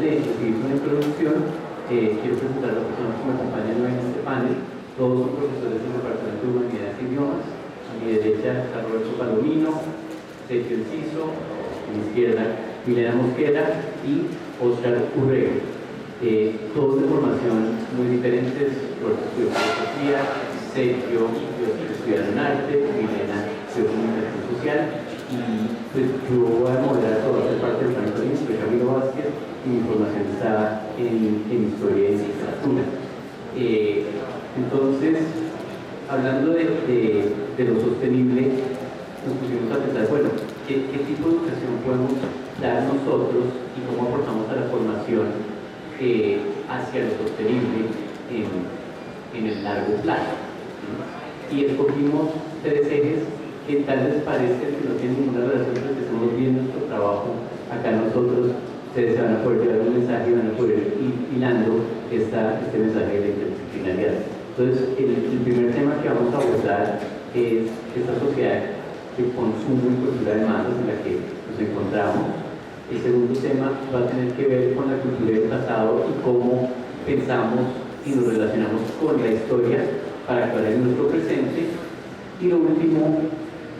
de seguir con la introducción, quiero presentar a las personas que me acompañan hoy en este panel. Todos son profesores del Departamento de Humanidades y Idiomas. A mi derecha está Roberto Palomino, Sergio Enciso, a mi izquierda Milena Mosquera y Oscar Urrego. Todos de formación muy diferentes. Roberto estudió filosofía, Sergio estudió en arte, Milena estudió comunicación social, y pues yo voy a moderar toda esta parte del plan de Camilo Vázquez, y mi formación está en historia y literatura. Entonces, hablando de lo sostenible, nos pusimos a pensar, bueno, ¿qué tipo de educación podemos dar nosotros y cómo aportamos a la formación hacia lo sostenible en el largo plazo? Y escogimos tres ejes que tal vez parezca que no tienen ninguna relación, pero que estamos viendo nuestro trabajo acá nosotros. Ustedes se van a poder llevar un mensaje y van a poder ir hilando este mensaje de la interdisciplinaridad. Entonces, el primer tema que vamos a abordar es esta sociedad de consumo y cultura de masas en la que nos encontramos. El segundo tema va a tener que ver con la cultura del pasado y cómo pensamos y nos relacionamos con la historia para actuar en nuestro presente. Y lo último,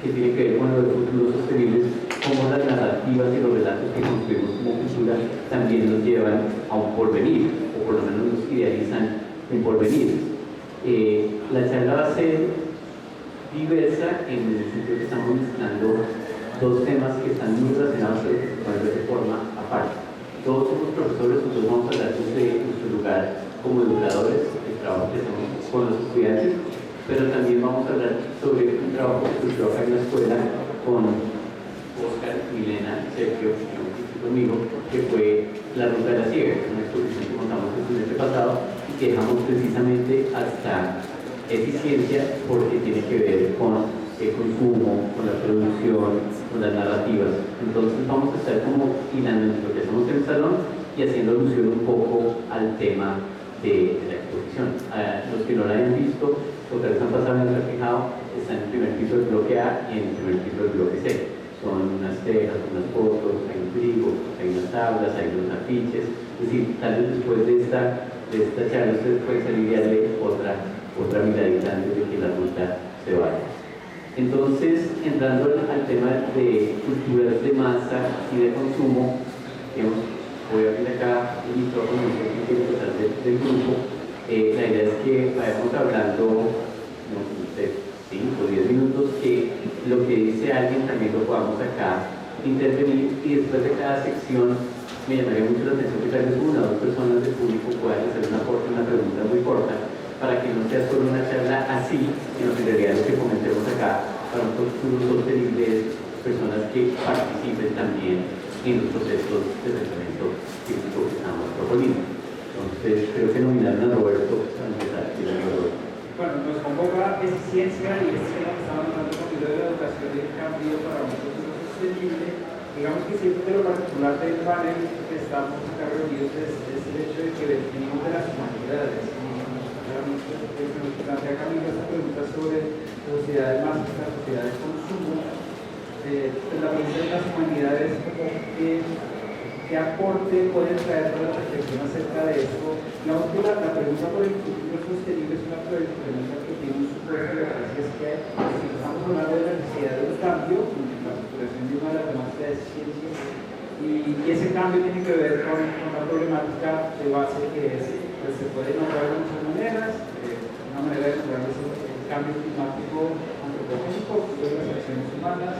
que tiene que ver con los futuros sostenibles, cómo las narrativas y los relatos que construimos como cultura también nos llevan a un porvenir, o por lo menos nos idealizan un porvenir. La charla va a ser diversa en el sentido que estamos mezclando dos temas que están muy relacionados, pero de forma aparte. Todos somos profesores, nosotros vamos a hablar desde nuestro lugar como educadores, el trabajo que hacemos con los estudiantes, pero también vamos a hablar sobre un trabajo que surgió acá en la escuela con Oscar, Milena, Sergio y conmigo, que fue La Ruta de la Ciega, una exposición que montamos el semestre pasado y que dejamos precisamente hasta eficiencia porque tiene que ver con el consumo, con la producción, con las narrativas. Entonces vamos a estar como hilando lo que hacemos en el salón y haciendo alusión un poco al tema de la exposición. A los que no la hayan visto, o que les han pasado en el reflejado, está en el primer piso del bloque A y en el primer piso del bloque C. Son unas tejas, unas fotos, hay un pliego, hay unas tablas, hay unos afiches. Es decir, tal vez después de esta charla ustedes pueden salir y darle otra miradita antes de que la ruta se vaya. Entonces, entrando al tema de culturas de masa y de consumo, voy a abrir acá el micrófono, no sé si quiero empezar del grupo. La idea es que vayamos hablando, no sé, 5 o 10 minutos, que lo que dice alguien también lo podamos acá intervenir, y después de cada sección me llamaría mucho la atención que tal vez una o dos personas del público puedan hacer una pregunta muy corta, para que no sea solo una charla así, sino que en realidad lo que comentemos acá para un futuro sostenible, personas que participen también en los procesos de pensamiento crítico que estamos proponiendo. Entonces, creo que nominaron a Roberto para empezar. Bueno, nos convoca eficiencia y es que estamos hablando con de la educación del cambio para un futuro sostenible. Digamos que siempre de lo particular del panel que estamos acá reunidos es el hecho de que venimos de las humanidades. Nos plantea Camilo esta pregunta sobre la sociedad de masas y la sociedad de consumo. La pregunta de las humanidades, ¿qué aporte pueden traer para la reflexión acerca de esto? Digamos que la pregunta por el futuro sostenible es una pregunta que tiene un supuesto de es que si estamos hablando de la necesidad de un cambio, la superación de una de las temáticas de ciencia, y ese cambio tiene que ver con una problemática de base que es, pues, se puede nombrar de muchas maneras. Una manera de nombrar es el cambio climático antropogénico, que son las acciones humanas,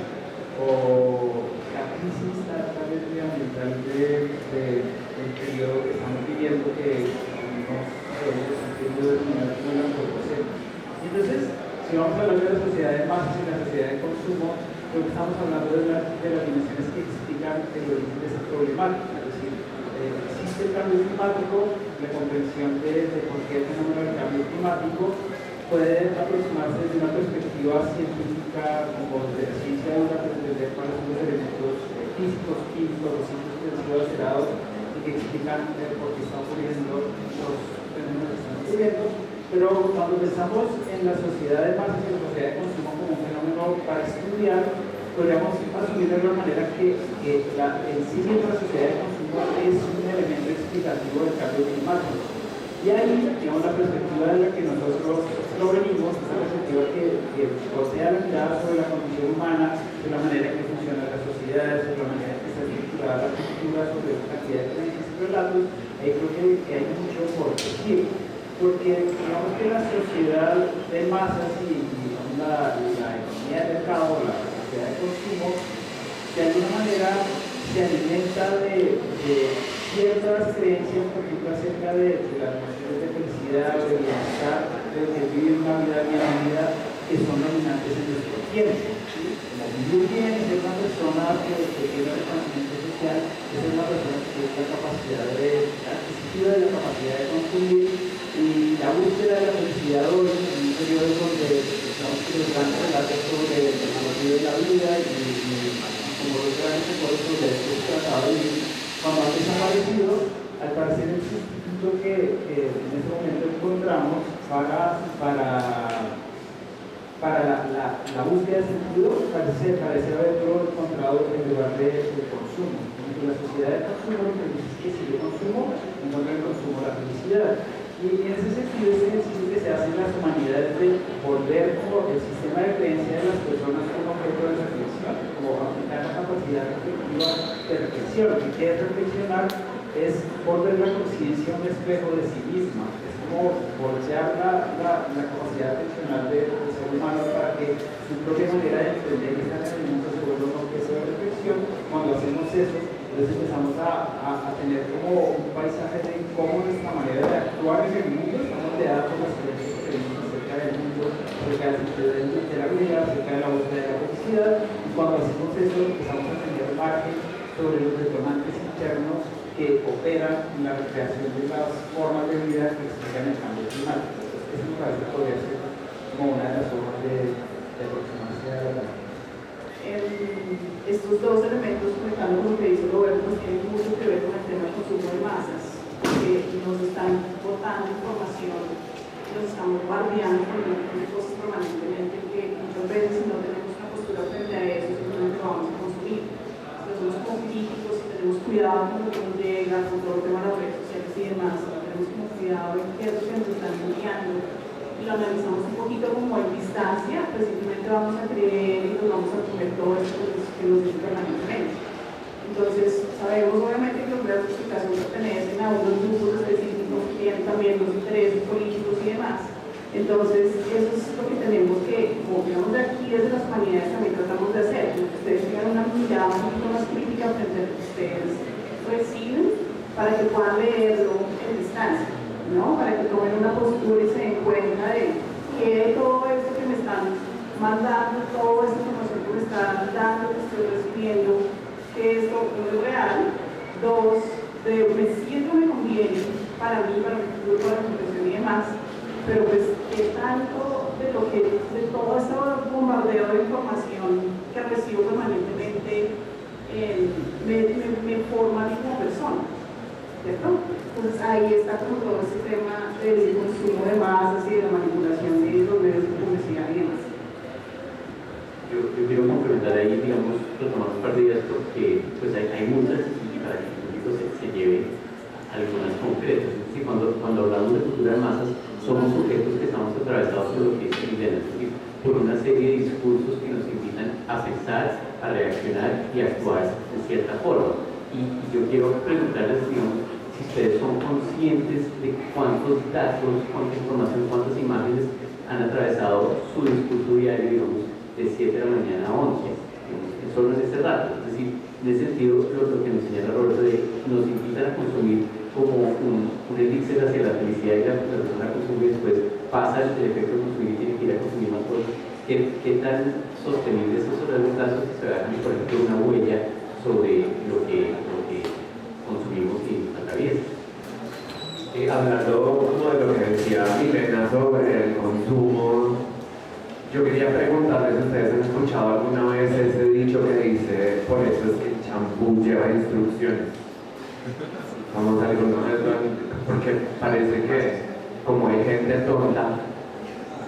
o la crisis tal vez medioambiental del periodo que estamos viviendo, que no podemos determinar como el antropoceno. Entonces, si vamos a hablar de la sociedad de masas y la sociedad de consumo, lo que estamos hablando de las dimensiones que explican el origen de esta problemática. Es decir, existe el cambio climático, la comprensión de por qué el fenómeno del cambio climático puede aproximarse desde una perspectiva científica, como de la ciencia dura, para entender cuáles son los elementos físicos, químicos, los sitios que han sido alterados y que explican por qué están ocurriendo los fenómenos que están ocurriendo. Pero cuando pensamos en la sociedad de masas y la sociedad de consumo como un fenómeno para estudiar, podríamos asumir de alguna manera que en sí misma la sociedad de consumo consumo es un elemento explicativo del cambio climático. Y ahí, digamos, la perspectiva de la que nosotros provenimos, esa perspectiva que posee la mirada sobre la condición humana, sobre la manera en que funciona la sociedad, sobre la manera en que está estructurada la cultura, sobre la cantidad de creencias y relatos, ahí creo que hay mucho por decir. Porque digamos que la sociedad de masas y digamos, la economía de mercado, la sociedad de consumo, de alguna manera se alimenta de ciertas creencias, por ejemplo, acerca de las nociones de felicidad, de bienestar, de que vivir una vida bien vivida, que son dominantes en nuestro tiempo. ¿Sí? Como vivir bien, ser una persona que tiene reconocimiento social, es una persona que tiene la capacidad adquisitiva de la capacidad de consumir, y la búsqueda de la felicidad hoy en un periodo donde estamos que los grandes relatos sobre el sentido de la vida y como los grandes sectores sobre esto se trataba de vivir, cuando ha desaparecido, al parecer el sustituto que en este momento encontramos para la búsqueda de sentido parece haberlo encontrado en lugar de consumo. En la sociedad de consumo lo que dice es que si yo consumo, encuentro el consumo la felicidad. Y en ese sentido, este ejercicio que se hace en las humanidades de volver como el sistema de creencia de las personas como objeto de reflexión, como aplicar la capacidad reflexiva de reflexión. ¿Y qué es reflexionar? Es volver la conciencia un espejo de sí misma. Es como voltear la capacidad reflexional del ser humano para que su propia manera de entender y estar en el mundo se vuelva un objeto de reflexión. Cuando hacemos eso, entonces empezamos a tener como un paisaje de cómo nuestra manera de actuar en el mundo está moldeada por las creencias que tenemos acerca del mundo, acerca del sentido de la vida, acerca de la búsqueda de la felicidad. Y cuando hacemos eso, empezamos a tener margen sobre los detonantes internos que operan en la recreación de las formas de vida que explican el cambio climático. Entonces, eso me parece que podría ser como una de las formas de aproximarse a la vida. Estos dos elementos, conectando con lo que dice Roberto, pues tienen mucho que ver con el tema del consumo de masas, que nos están botando información, nos están bombardeando con un montón de cosas permanentemente, que muchas veces si no tenemos una postura frente a eso, simplemente lo vamos a consumir. Entonces somos como críticos y tenemos cuidado con lo que nos llega, con todo el tema de las redes sociales y demás, tenemos como cuidado en qué es lo que nos están enviando. Y lo analizamos un poquito como en distancia, pues simplemente vamos a creer y nos vamos a comer todo esto que nos dicen permanentemente. Entonces, sabemos obviamente que los medios de comunicación pertenecen a unos grupos específicos que tienen también los intereses políticos y demás. Entonces, eso es lo que tenemos que, como digamos de aquí desde las humanidades también tratamos de hacer, que ustedes tengan una mirada un poquito más crítica frente a lo que ustedes reciben para que puedan leerlo en distancia, ¿no? Para que tomen una postura y se den cuenta de que todo esto que me están mandando, toda esta información que me están dando, que estoy recibiendo, que esto no es real. Dos, me siento me conviene para mí, para mi futuro, para mi profesión y demás, pero pues qué tanto de todo este bombardeo de información que recibo permanentemente me forma a mí como persona. ¿Cierto? Entonces ahí está como todo ese tema del consumo de masas y de la manipulación de los medios de publicidad y demás. Yo quiero complementar ahí, digamos, retomando un par de ideas porque pues hay muchas y para que el público se lleve algunas concretas. Es decir, cuando hablamos de cultura de masas, somos sujetos que estamos atravesados por lo que es Milena, es decir, por una serie de discursos que nos invitan a pensar, a reaccionar y a actuar de cierta forma. Y yo quiero preguntarles, digamos, si ustedes son conscientes de cuántos datos, cuánta información, cuántas imágenes han atravesado su discurso diario, digamos, de 7 de la mañana a 11, digamos, solo en ese rato. Es decir, en ese sentido, lo que nos señala Roberto, nos invitan a consumir como un elixir hacia la felicidad y la persona consume y después pasa el efecto de consumir y tiene que ir a consumir más cosas. ¿Qué tan sostenible es eso de los casos que se dejan, por ejemplo, una huella sobre lo que consumimos y atraviesa? Hablando como de lo que decía Milena sobre el consumo, yo quería preguntarles si ustedes han escuchado alguna vez ese dicho que dice, por eso es que el champú lleva instrucciones. Vamos a alguna vez, porque parece que como hay gente tonta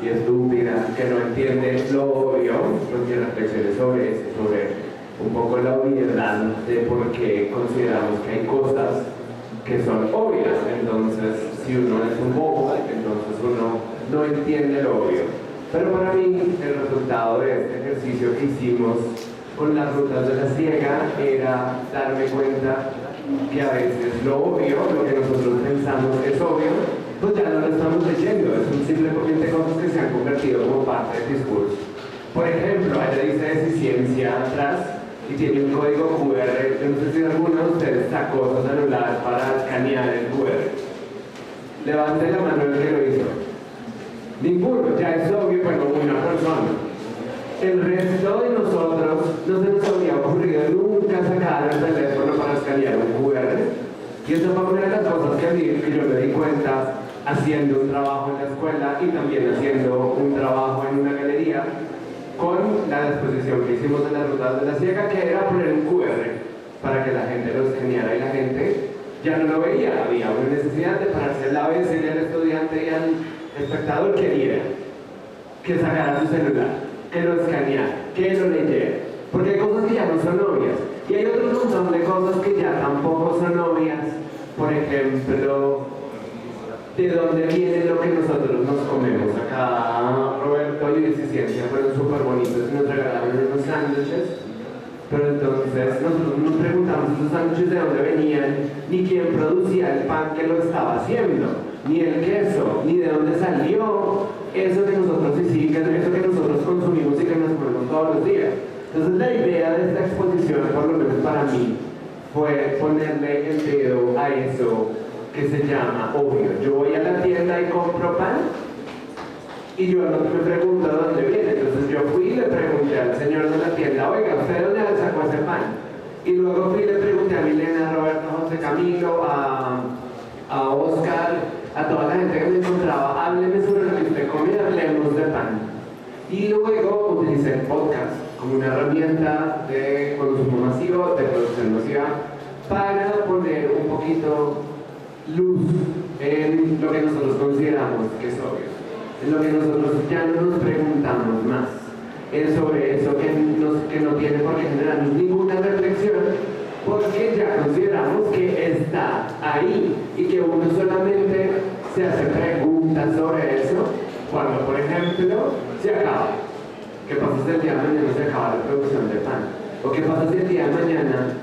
y estúpida que no entiende lo obvio, no tiene reflexiones sobre eso, sobre un poco la obviedad de por qué consideramos que hay cosas que son obvias. Entonces, si uno es un bobo, entonces uno no entiende lo obvio. Pero para mí, el resultado de este ejercicio que hicimos con las rutas de la ciega era darme cuenta que a veces lo obvio, lo que nosotros pensamos es obvio, pues ya no lo estamos leyendo, son simplemente cosas que se han convertido como parte del discurso. Por ejemplo, allá dice eficiencia atrás y tiene un código QR. Yo no sé si alguno de ustedes sacó su celular para escanear el QR. Levante la mano el que lo hizo. Ninguno, ya es obvio, bueno, una persona. El resto de nosotros no se nos había ocurrido nunca sacar el teléfono para escanear un QR. Y eso fue una de las cosas que yo me di cuenta haciendo un trabajo en la escuela y también haciendo un trabajo en una galería con la exposición que hicimos de las rutas de la ciega, que era poner un QR para que la gente lo escaneara y la gente ya no lo veía. Había una necesidad de pararse al lado y decirle al estudiante y al espectador que viera, que sacara su celular, que lo escaneara, que lo leyera, porque hay cosas que ya no son obvias y hay otro montón de cosas que ya tampoco son obvias. Por ejemplo, de dónde viene lo que nosotros nos comemos. Acá Roberto y Ciencia fueron súper bonitos y nos regalaron unos sándwiches, pero entonces nosotros nos preguntamos esos sándwiches de dónde venían, ni quién producía el pan que lo estaba haciendo, ni el queso, ni de dónde salió eso que nosotros hicimos, eso que nosotros consumimos y que nos comemos todos los días. Entonces la idea de esta exposición, por lo menos para mí, fue ponerle el dedo a eso que se llama obvio. Yo voy a la tienda y compro pan y yo no me pregunto de dónde viene. Entonces yo fui y le pregunté al señor de la tienda, oiga, ¿usted de dónde sacó ese pan? Y luego fui y le pregunté a Milena, a Roberto, a José Camilo, a Oscar, a toda la gente que me encontraba, hábleme sobre lo que usted come, hablemos de pan. Y luego utilicé el podcast como una herramienta de consumo masivo, de producción masiva, para poner un poquito luz en lo que nosotros consideramos que es obvio, en lo que nosotros ya no nos preguntamos más, es sobre eso que no tiene por qué generarnos ninguna reflexión, porque ya consideramos que está ahí y que uno solamente se hace preguntas sobre eso cuando, por ejemplo, se acaba. ¿Qué pasa si el día de mañana se acaba la producción de pan? ¿O qué pasa si el día de mañana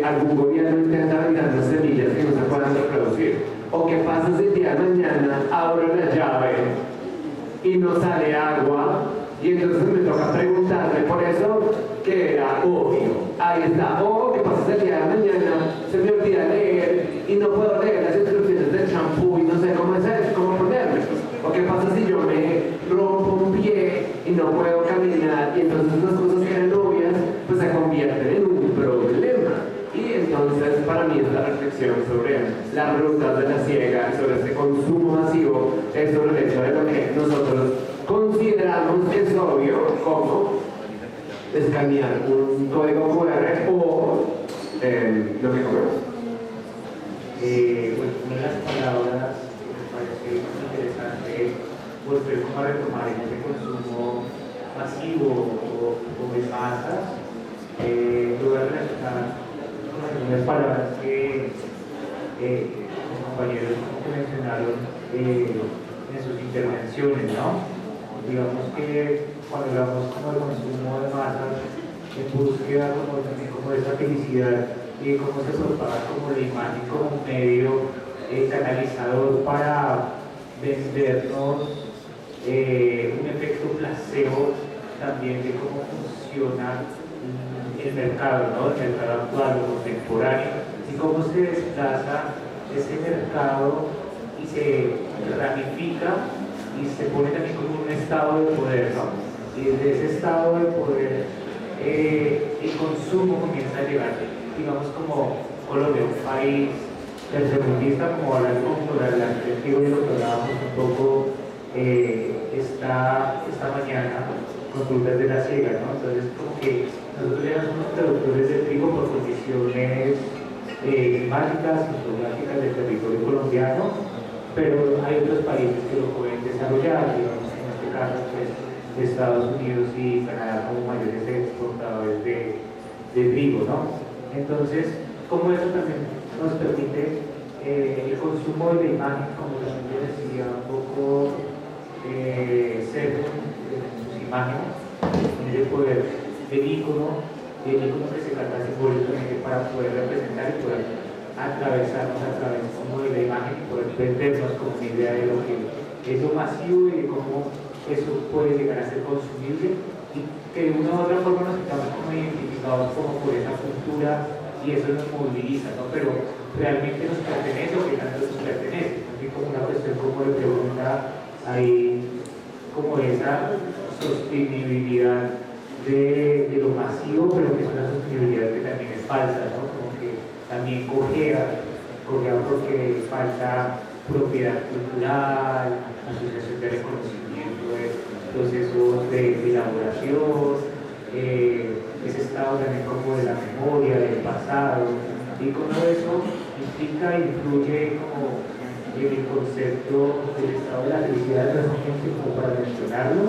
algún gobierno intenta vender las semillas que no se puedan reproducir? ¿O qué pasa si el día de mañana abro la llave y no sale agua? Y entonces me toca preguntarme por eso que era obvio. Ahí está. O ¿qué pasa si el día de mañana se me olvida leer y no puedo leer las instrucciones del champú y no sé cómo hacer, cómo ponerme? ¿O qué pasa si yo me rompo un pie y no puedo caminar y entonces las cosas que eran obvias pues se convierten en un problema? Y entonces para mí es la reflexión sobre las rutas de la ciega, sobre este consumo masivo, es sobre el hecho de lo que nosotros consideramos que es obvio, como escanear un código QR o lo que comemos. Bueno, una de las palabras que me parece interesante volver a retomar en este consumo masivo o de masas, voy a relacionar con algunas palabras que los compañeros mencionaron en sus intervenciones, ¿no? Digamos que cuando hablamos como de consumo de masas, en búsqueda también como de esa felicidad y cómo se propaga como la imagen como un medio canalizador para vendernos un efecto placebo también de cómo funciona el mercado, ¿no? El mercado actual, o contemporáneo, y cómo se desplaza ese mercado y se ramifica y se pone también como un estado de poder, ¿no? Y desde ese estado de poder el consumo comienza a llegar, digamos, como Colombia, un país tercermundista, como hablar cultural, la perspectiva de lo que hablábamos un poco esta mañana con Rutas de la Ciega, ¿no? Entonces, como que nosotros ya somos productores de trigo por condiciones climáticas y geográficas del territorio colombiano, pero hay otros países que lo pueden desarrollar, digamos, en este caso, pues, Estados Unidos y Canadá como mayores exportadores de trigo, ¿no? Entonces, como eso también nos permite el consumo de la imagen, como también yo decía, un poco ser sus imágenes, tener el poder del ícono que se carga simbólicamente para poder representar y poder atravesarnos a través como de la imagen y poder vendernos como una idea de lo que es lo masivo y de cómo eso puede llegar a ser consumible y que de una u otra forma nos estamos como identificados como por esa cultura y eso nos moviliza, ¿no? Pero realmente nos pertenece o que tanto nos pertenece, así como una cuestión como de pregunta ahí como esa sostenibilidad de lo masivo, pero que es una sostenibilidad que también es falsa, ¿no? Como que también cojea porque falta propiedad cultural, asociación de reconocimiento de procesos de elaboración, ese estado también como de la memoria, del pasado, y como eso implica e influye como en el concepto del estado de la felicidad de la gente, como para mencionarlo,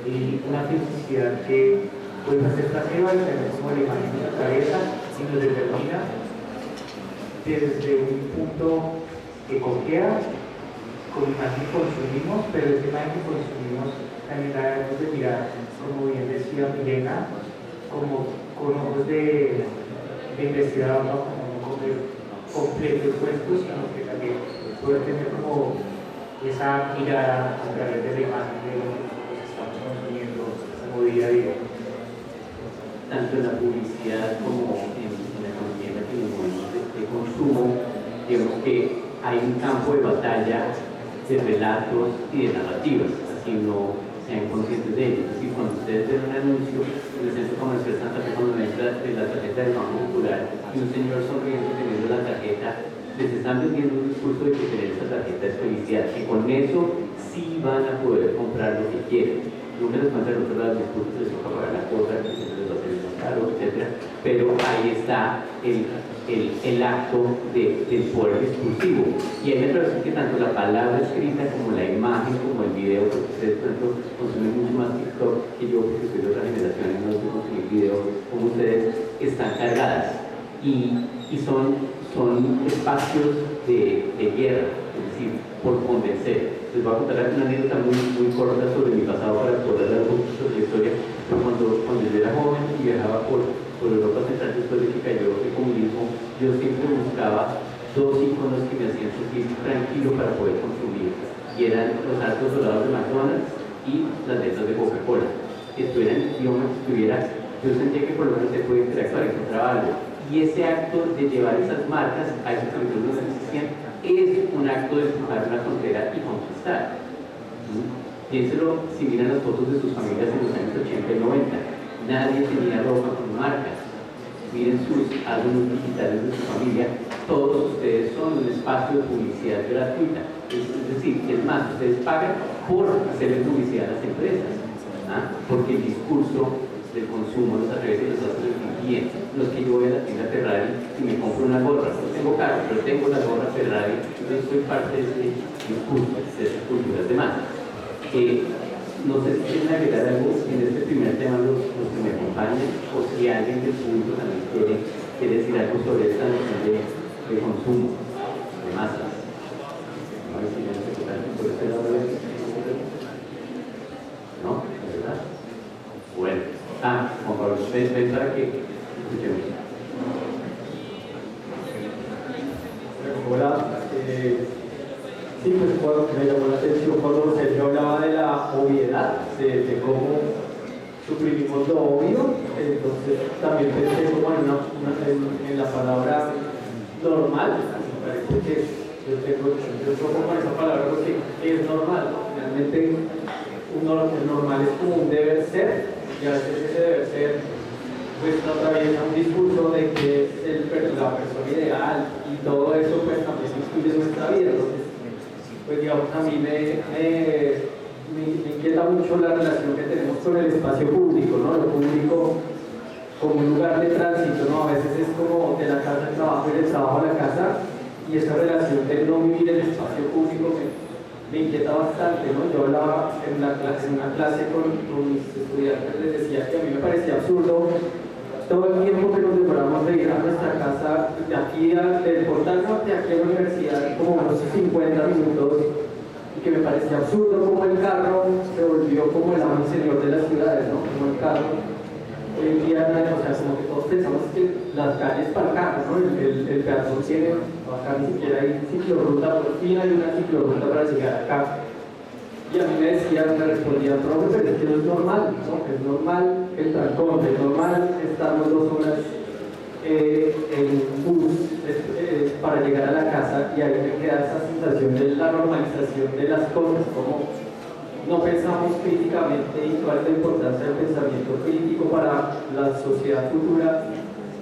y una felicidad que puede ser pasiva y tener como la imagen en la cabeza y nos determina desde un punto que cojea, con imagen que consumimos, pero esa imagen que consumimos también la debemos de mirar, como bien decía Milena, como con ojos de investigador, no como completo expuesto, sino que también poder tener como esa mirada a través de la imagen de lo que estamos consumiendo como día a día. Tanto en la publicidad como en la economía en la que nos movemos de consumo, digamos que hay un campo de batalla de relatos y de narrativas, así no sean conscientes de ello. Es decir, cuando ustedes ven un anuncio en el Centro Comercial Santa Fe, cuando entra de la tarjeta del Banco Popular y un señor sonriendo teniendo la tarjeta, les están vendiendo un discurso de que tener esa tarjeta es felicidad, que con eso sí van a poder comprar lo que quieren. Nunca les cuentan otro lado del discurso, les toca pagar la cuota, que se les va a hacer más caro, etc. Pero ahí está el acto del poder discursivo. Y a mí me parece que tanto la palabra escrita como la imagen, como el video, porque ustedes, por ejemplo, consumen mucho más TikTok que yo, porque soy de otra generación y no sé consumir video como ustedes, están cargadas. Y son espacios de guerra, es decir, por convencer. Les voy a contar una anécdota muy corta sobre mi pasado para poder dar un poquito sobre la historia. Pero cuando yo era joven y viajaba por Europa Central después de que cayó el comunismo, yo siempre buscaba dos iconos que me hacían sentir tranquilo para poder consumir. Y eran los altos dorados de McDonald's y las letras de Coca-Cola. Estuviera en el idioma que estuviera, yo sentía que por lo menos se podía interactuar, encontraba algo. Y ese acto de llevar esas marcas a esos territorios donde existían es un acto de empujar una frontera y conquistar. Piénselo si miran las fotos de sus familias en los años 80 y 90. Nadie tenía ropa con marcas. Miren sus álbumes digitales de su familia. Todos ustedes son un espacio de publicidad gratuita. Es decir, es más, ustedes pagan por hacerle publicidad a las empresas. Porque el discurso del consumo los atraviesa y los hace sentir bien. No es que yo voy a la tienda Ferrari y me compro una gorra, no tengo carro, pero tengo la gorra Ferrari, entonces soy parte de ese discurso, de esa cultura. Además, no sé si quieren agregar algo en este primer tema los que me acompañan, o si alguien del público también quiere decir algo sobre esta noción de consumo, de masas. No hay silencio total, por este lado ¿no? ¿Verdad? Bueno. Juan Pablo, ven para que escuchemos. Hola, sí, pues me llamó la atención cuando Sergio hablaba de la obviedad, de cómo suprimimos lo obvio. Entonces también pensé como en la palabra normal. Me parece que yo toco con esa palabra porque es normal. Realmente el normal es como un deber ser. Y a veces ese debe ser, pues atraviesa un discurso de que la persona ideal y todo eso pues también incluye nuestra vida. Entonces, pues digamos, a mí me inquieta mucho la relación que tenemos con el espacio público, ¿no? Lo público como un lugar de tránsito, ¿no? A veces es como de la casa al trabajo y del trabajo a la casa, y esa relación de no vivir el espacio público me inquieta bastante, ¿no? Yo hablaba en una clase con mis estudiantes, les decía que a mí me parecía absurdo todo el tiempo que nos demoramos de ir a nuestra casa, de aquí del portal norte aquí a la universidad, como unos 50 minutos, y que me parecía absurdo como el carro se volvió como el amo y señor de las ciudades, ¿no? Como el carro. Hoy en día, o sea, como que todos pensamos que las calles para el carro, ¿no? El peatón tiene, acá ni siquiera hay ciclorruta, por fin hay una ciclorruta para llegar acá. Y a mí me respondían, profe, pero es que no es normal, ¿no? Es normal el trancón, es normal estarnos 2 horas en un bus para llegar a la casa, y ahí me queda esa sensación de la normalización de las cosas, como no pensamos críticamente y cuál es la importancia del pensamiento crítico para la sociedad futura.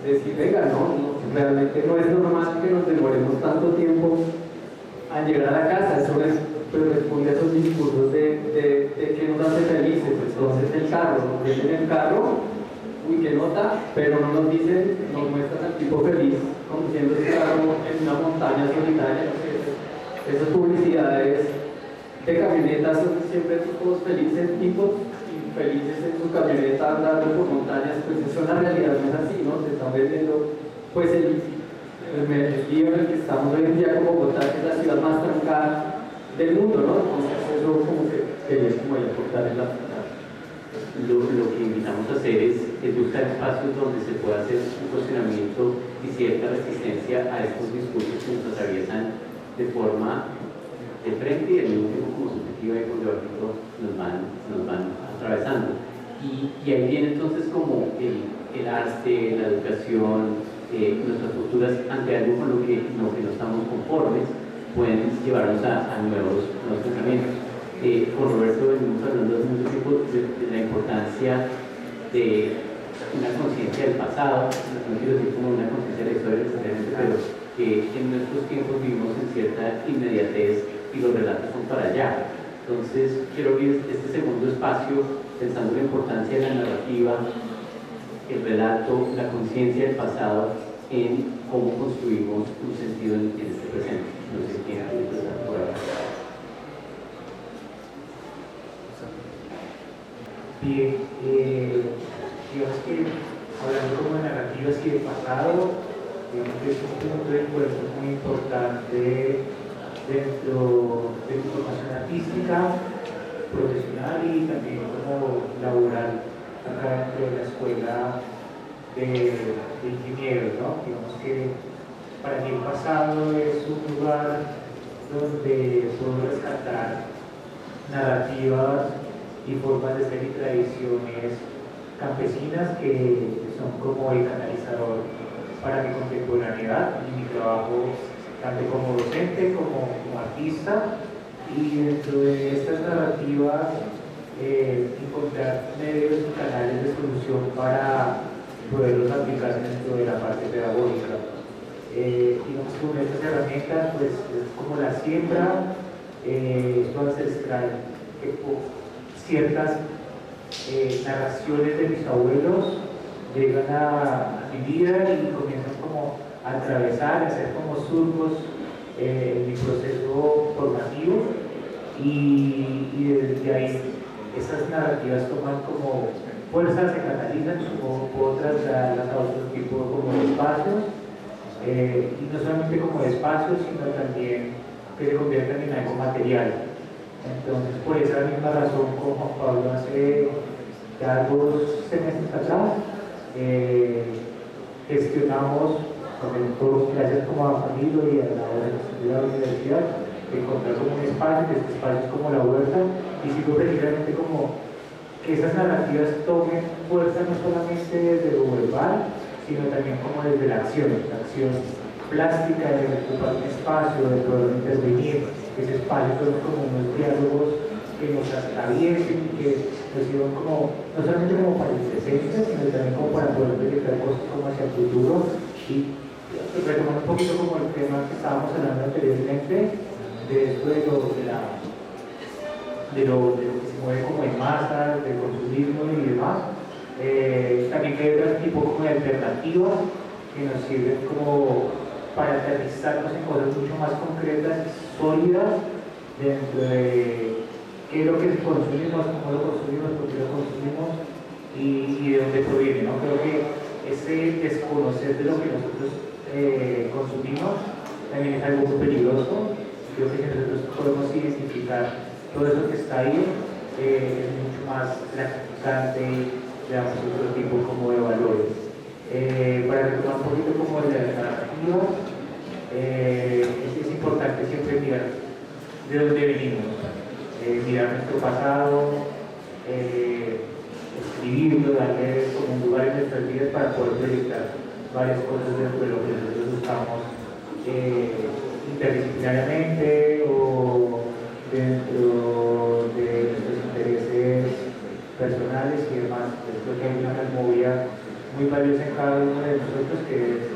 Decir, venga, no, realmente no es normal que nos demoremos tanto tiempo a llegar a la casa. Eso responde a esos discursos de que nos hace felices. Entonces el carro, nos ven en el carro, uy, qué nota, pero no nos dicen, nos muestran al tipo feliz conduciendo ese carro en una montaña solitaria. Esas publicidades de camionetas son siempre tipos felices, tipos infelices en su camioneta andando por montañas. Pues eso en la realidad no es así, ¿no? Se están vendiendo pues el lío en el que estamos hoy en día como Bogotá, que es la ciudad más trancada del mundo, ¿no? Entonces eso como que es como aportar en la ciudad. Lo que invitamos a hacer es buscar espacios donde se pueda hacer un cuestionamiento y cierta resistencia a estos discursos que nos atraviesan de forma de frente y al mismo tiempo como subjetiva y por debajito nos van atravesando. Y ahí viene entonces como el arte, la educación, nuestras posturas ante algo con lo que no estamos conformes pueden llevarnos a nuevos pensamientos. Con Roberto venimos hablando hace mucho tiempo de la importancia de una conciencia del pasado, no quiero decir como una conciencia de la historia necesariamente, pero que en nuestros tiempos vivimos en cierta inmediatez y los relatos son para allá. Entonces quiero abrir este segundo espacio pensando en la importancia de la narrativa, el relato, la conciencia del pasado en cómo construimos un sentido en este presente. No sé quién quiere empezar por ahora. Bien, digamos que hablando como de narrativas y de pasado, digamos que es un punto de encuentro muy importante dentro de mi formación artística, profesional y también como laboral acá dentro de la escuela de ingenieros, ¿no? Digamos que para mí el pasado es un lugar donde puedo rescatar narrativas y formas de ser y tradiciones campesinas que son como el canalizador para mi contemporaneidad y mi trabajo tanto como docente como artista, y dentro de estas narrativas encontrar medios y canales de solución para poderlos aplicar dentro de la parte pedagógica. Digamos que una de estas herramientas pues, es como la siembra, esto ancestral, que ciertas narraciones de mis abuelos llegan a mi vida y comienzan como a atravesar, a hacer como surcos en mi proceso formativo, y desde ahí esas narrativas toman como fuerza, se canalizan, como puedo trasladarlas a otro tipo como de espacios, y no solamente como de espacios, sino también que se conviertan en algo material. Entonces, por esa misma razón, como Juan Pablo hace ya 2 semestres atrás, gestionamos, gracias como a Camilo y a la hora de la universidad, encontrar como un espacio, que este espacio es como la huerta, y sigo precisamente como que esas narrativas tomen fuerza no solamente desde lo verbal, sino también como desde la acción plástica, de ocupar un espacio, de poder intervenir. Ese espacio son como unos diálogos que nos atraviesen y que nos sirvan como, no solamente como para el presente, sino también como para poder proyectar cosas como hacia el futuro. Y retomando un poquito como el tema que estábamos hablando anteriormente, de esto de lo que se mueve como en masa, del consumismo y demás, también que hay otro tipo como de alternativas que nos sirven como para aterrizarnos en cosas mucho más concretas, sólidas, dentro de qué es lo que consumimos, cómo lo consumimos, por qué lo consumimos y de dónde proviene, ¿no? Creo que ese desconocer de lo que nosotros consumimos también es algo muy peligroso. Creo que si nosotros podemos identificar todo eso que está ahí, es mucho más gratificante, veamos otro tipo como de valores. Para retomar un poquito como de la narrativa, es importante siempre mirar de dónde venimos, mirar nuestro pasado, escribirlo, darle como un lugar en nuestras vidas para poder proyectar varias cosas dentro de lo que nosotros buscamos interdisciplinariamente o dentro de nuestros intereses personales y demás. Creo que hay una memoria muy valiosa en cada uno de nosotros que es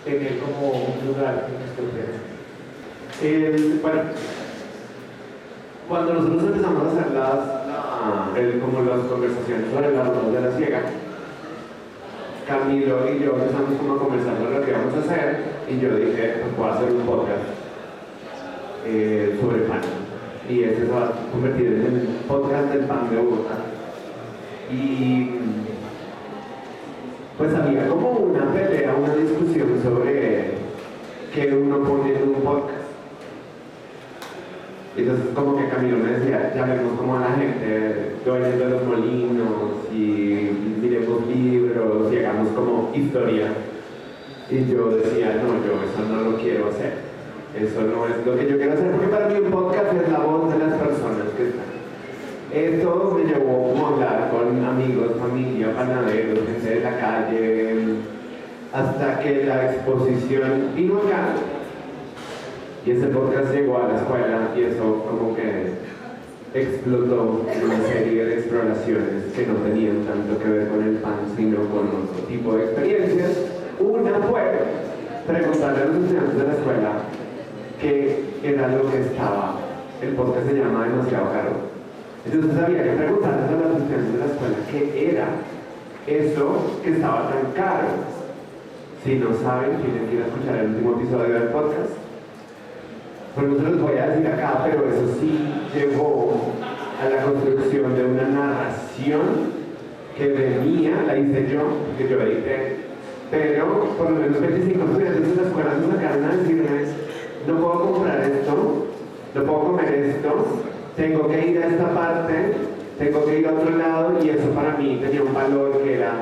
tener como un lugar en nuestro presente. Bueno, cuando nosotros empezamos a hacer como las conversaciones sobre las rutas de la ciega, Camilo y yo empezamos como a conversar sobre lo que íbamos a hacer y yo dije, pues voy a hacer un podcast sobre pan y este se va a convertir en el podcast del pan de Bogotá. Y pues había como una pelea, una discusión sobre qué uno pone en un podcast. Entonces como que Camilo me decía, llamemos como a la gente, dueños de los molinos y miremos libros y hagamos como historia. Y yo decía, no, yo eso no lo quiero hacer. Eso no es lo que yo quiero hacer, porque para mí un podcast es la voz de las personas que están. Esto me llevó como a hablar con amigos, familia, panaderos, gente de la calle, hasta que la exposición vino acá. Y ese podcast llegó a la escuela y eso como que explotó en una serie de exploraciones que no tenían tanto que ver con el pan, sino con otro tipo de experiencias. Una fue preguntarle a los estudiantes de la escuela qué era lo que estaba. El podcast se llama Demasiado Caro. Entonces había que preguntarles a los estudiantes de la escuela qué era eso que estaba tan caro. Si no saben, tienen que ir a escuchar el último episodio del podcast. Pues no se los voy a decir acá, pero eso sí llevó a la construcción de una narración que venía, la hice yo, que yo edité, pero por lo menos 25 estudiantes de la escuela me sacaron a decirme, no puedo comprar esto, no puedo comer esto, tengo que ir a esta parte, tengo que ir a otro lado, y eso para mí tenía un valor que era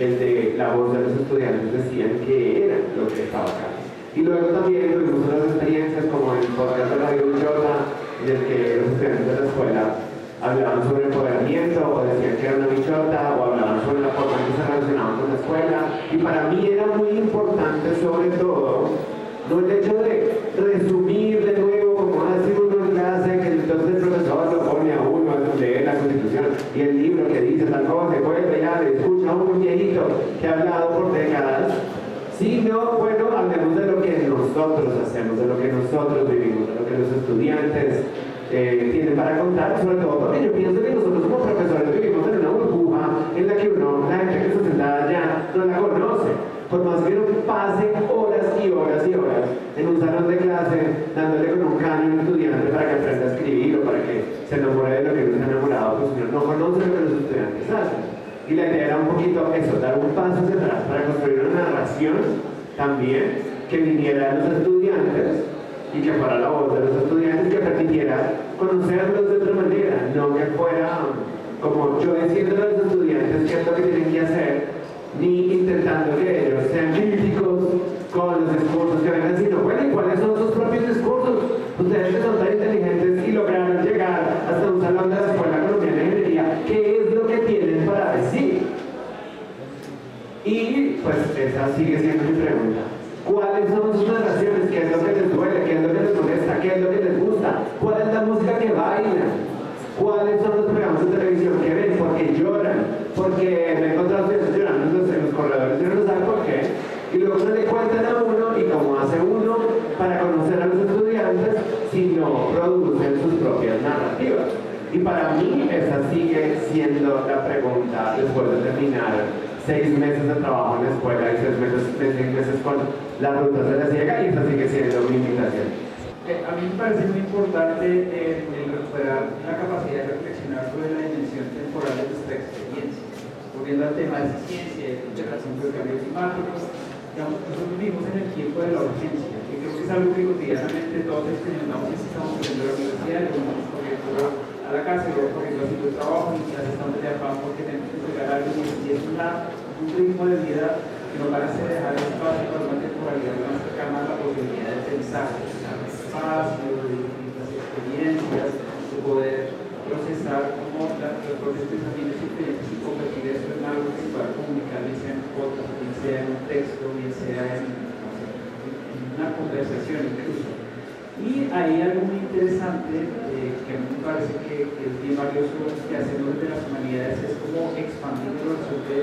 el de la voz de los estudiantes, decían que era lo que estaba acá. Y luego también tuvimos unas experiencias como el podcast de Radio Bichota, en el que los estudiantes de la escuela hablaban sobre empoderamiento, o decían que era una bichota, o hablaban sobre la forma en que se relacionaban con la escuela. Y para mí era muy importante, sobre todo, no el hecho de resumir de nuevo, como hace uno en clase, que entonces el profesor lo pone a uno a leer la Constitución y el libro que dice tal cosa, y vuelve ya le escucha a un viejito que ha hablado por décadas. Sino, bueno, hablemos de lo que nosotros hacemos, de lo que nosotros vivimos, de lo que los estudiantes tienen para contar, sobre todo porque yo pienso que nosotros como profesores vivimos en una burbuja en la que la gente que está sentada allá no la conoce, por más que uno pase horas y horas y horas en un salón de clase dándole con un caño a un estudiante para que aprenda a escribir o para que se enamore de lo que uno se ha enamorado, pues uno no conoce lo que los estudiantes hacen. Y la idea era un poquito eso, dar un paso hacia atrás para construir una narración también que viniera de los estudiantes y que fuera la voz de los estudiantes, que permitiera conocerlos de otra manera, no que fuera como yo diciéndole a los estudiantes qué es lo que tienen que hacer, ni intentando que ellos sean críticos con los discursos que vengan, sino bueno, ¿y cuáles son sus propios discursos? Ustedes que son tan inteligentes y lograron llegar hasta un salón de la Escuela Colombiana de Ingeniería, ¿qué es lo que tienen para decir? Y pues esa sigue siendo mi pregunta. ¿Cuáles son sus narraciones? ¿Qué es lo que les duele? ¿Qué es lo que les molesta? ¿Qué es lo que les gusta? ¿Cuál es la música que bailan? ¿Cuáles son los programas de televisión que ven? ¿Porque lloran? Porque me he encontrado estudiantes llorando en los corredores, yo no sé por qué. Y luego no le cuentan a uno, y como hace uno para conocer a los estudiantes, si no producen sus propias narrativas. Y para mí esa sigue siendo la pregunta después de terminar 6 meses de trabajo en la escuela y 6 meses con las rutas de la ciega, y esa sigue siendo mi invitación. A mí me parece muy importante el recuperar la capacidad de reflexionar sobre la dimensión temporal de nuestra experiencia. Volviendo al tema de ciencia, de integración del cambio climático, digamos, nosotros vivimos en el tiempo de la urgencia, que creo que es algo que cotidianamente todos experimentamos y estamos saliendo de la universidad, y vamos corriendo a la casa, y luego corriendo haciendo el trabajo, y quizás estamos de afán porque tenemos que entregar algo, y es un ritmo de vida que nos parece dejar espacio para una temporalidad más cercana a la posibilidad de pensar espacio, de distintas experiencias, de poder procesar como los propios pensamientos y experiencias y convertir eso en algo que se pueda comunicar, bien sea en podcast, bien sea en un texto, bien sea en una conversación incluso. Y hay algo muy interesante que a mí me parece que es bien valioso que hacemos desde las humanidades, es como expandir el horizonte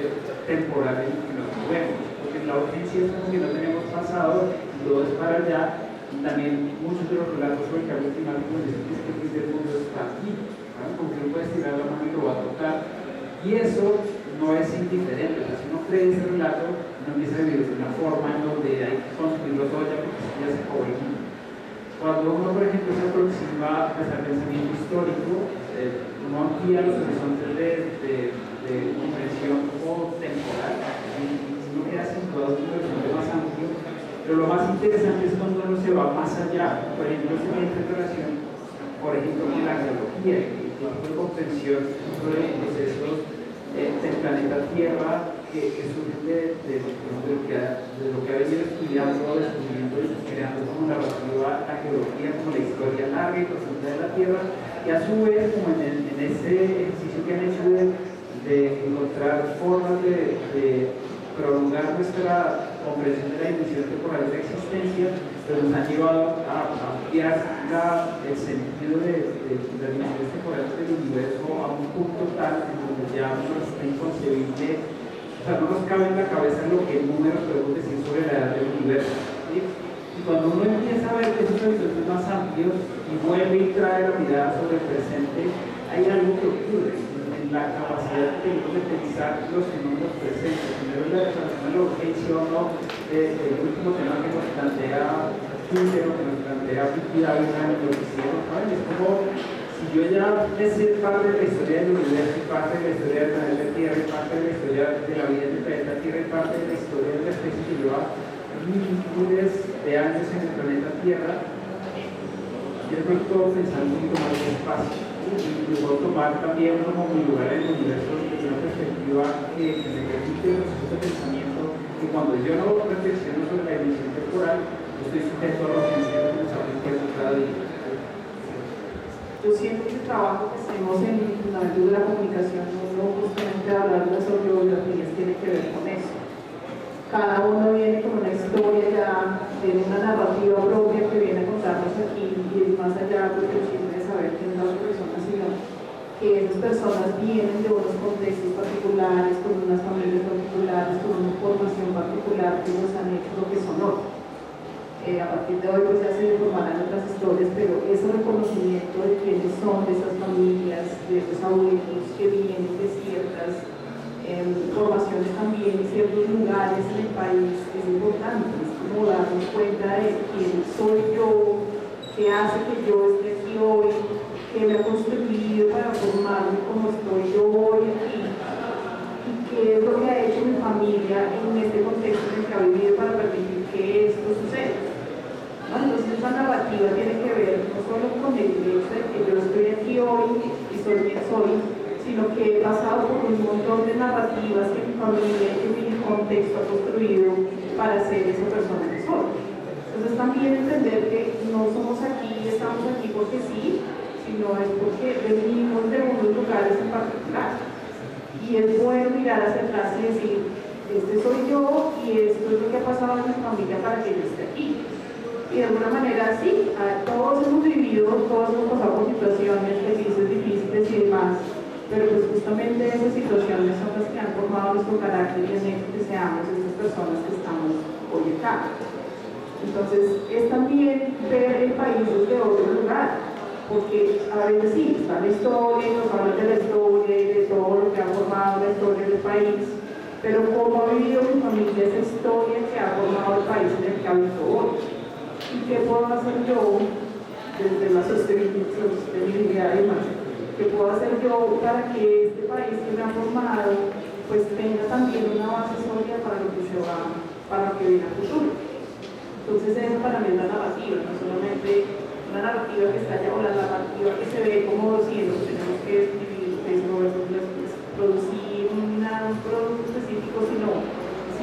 temporal en el que nos movemos, porque la urgencia es como que no tenemos pasado y todo es para allá. También muchos de los relatos sobre el cambio climático dicen que el fin del mundo está aquí, ¿vale? Como que uno puede estirar la mano y lo va a tocar, y eso no es indiferente. O sea, si uno cree ese relato, uno empieza a vivir de una forma en donde hay que construirlo todo ya porque ya se acabó el mundo. Cuando uno, por ejemplo, se aproxima al pensamiento histórico, uno amplía los horizontes de comprensión como temporal, uno queda situado en un horizonte más amplio. Pero lo más interesante es cuando uno se va más allá. Por ejemplo, se entra en relación, por ejemplo, con la geología, el tipo de comprensión sobre procesos del planeta Tierra que surgen de lo que ha venido estudiando, descubriendo y creando como narrativa la geología, como la historia larga y profunda de la Tierra, y a su vez, como en ese ejercicio que han hecho de encontrar formas de prolongar nuestra comprensión de la dimensión temporal de la existencia, pero nos han llevado a ampliar el sentido de las dimensiones temporales del universo a un punto tal en donde ya no es inconcebible, o sea, no nos cabe en la cabeza lo que en números podemos decir sobre la edad del universo, ¿sí? Y cuando uno empieza a ver esos horizontes más amplios y vuelve y trae la mirada sobre el presente, hay algo que ocurre en la capacidad que tenemos de pensar los fenómenos presentes. Primero la relación a la urgencia o no, el último tema que nos plantea Twitter, que nos plantea Vicky Dávila en lo que hicieron, ¿saben? Es como si yo ya me sé parte de la historia del universo, y parte de la historia del planeta Tierra, y parte de la historia de la vida del planeta Tierra, y parte de la historia de la especie que lleva miles de años en el planeta Tierra. Yo creo que puedo pensar un poquito más de espacio. Y puedo tomar también como mi lugar en el universo desde una perspectiva que me permite los procesos de pensamiento, que cuando yo no reflexiono sobre la dimensión temporal, estoy sujeto a los pensamientos que nos abren cada día. Yo siento que el trabajo que hacemos en fundamentos de la comunicación, no justamente hablar de las autobiografías, tiene que ver con eso. Cada uno viene con una historia ya, tiene una narrativa propia que viene a contarnos aquí, y es más allá porque el chisme de saber quién es la otra persona, sino que esas personas vienen de unos contextos particulares, con unas familias particulares, con una formación particular que los han hecho lo que son hoy. A partir de hoy pues ya se formarán otras historias, pero ese reconocimiento de quiénes son, de esas familias, de esos abuelos que vienen de ciertas formaciones también y ciertos lugares en el país es importante, es como darnos cuenta de quién soy yo, qué hace que yo esté aquí hoy, qué me ha construido para formarme como estoy yo hoy aquí, y qué es lo que ha hecho mi familia en este contexto en el que ha vivido para permitir que esto suceda. ¿No? Entonces esa narrativa tiene que ver no solo con el hecho de que yo estoy aquí hoy y soy quien soy, sino que he pasado por un montón de narrativas que mi familia, que mi contexto ha construido para ser esa persona que soy. Entonces también entender que no somos aquí, estamos aquí porque sí, sino es porque venimos de unos lugares en particular. Y es bueno mirar hacia atrás y decir, este soy yo y esto es lo que ha pasado en mi familia para que yo esté aquí. Y de alguna manera sí, todos hemos vivido, todos hemos pasado por situaciones felices, difíciles y demás, pero pues justamente esas situaciones son las que han formado nuestro carácter y han hecho que seamos estas personas que estamos hoy acá. Entonces es también ver el país desde otro lugar, porque a veces sí, está la historia, nos hablan de la historia y de todo lo que ha formado la historia del país, pero cómo ha vivido mi familia esa historia que ha formado el país en el que habito hoy. ¿Y qué puedo hacer yo desde la sostenibilidad y demás. ¿Qué puedo hacer yo para que este país que me ha formado pues tenga también una base sólida para lo que se va, para lo que viene a futuro? Entonces eso para mí es la narrativa, no solamente una narrativa que está allá o la narrativa que se ve como siendo, tenemos que dividir, producir un producto específico, sino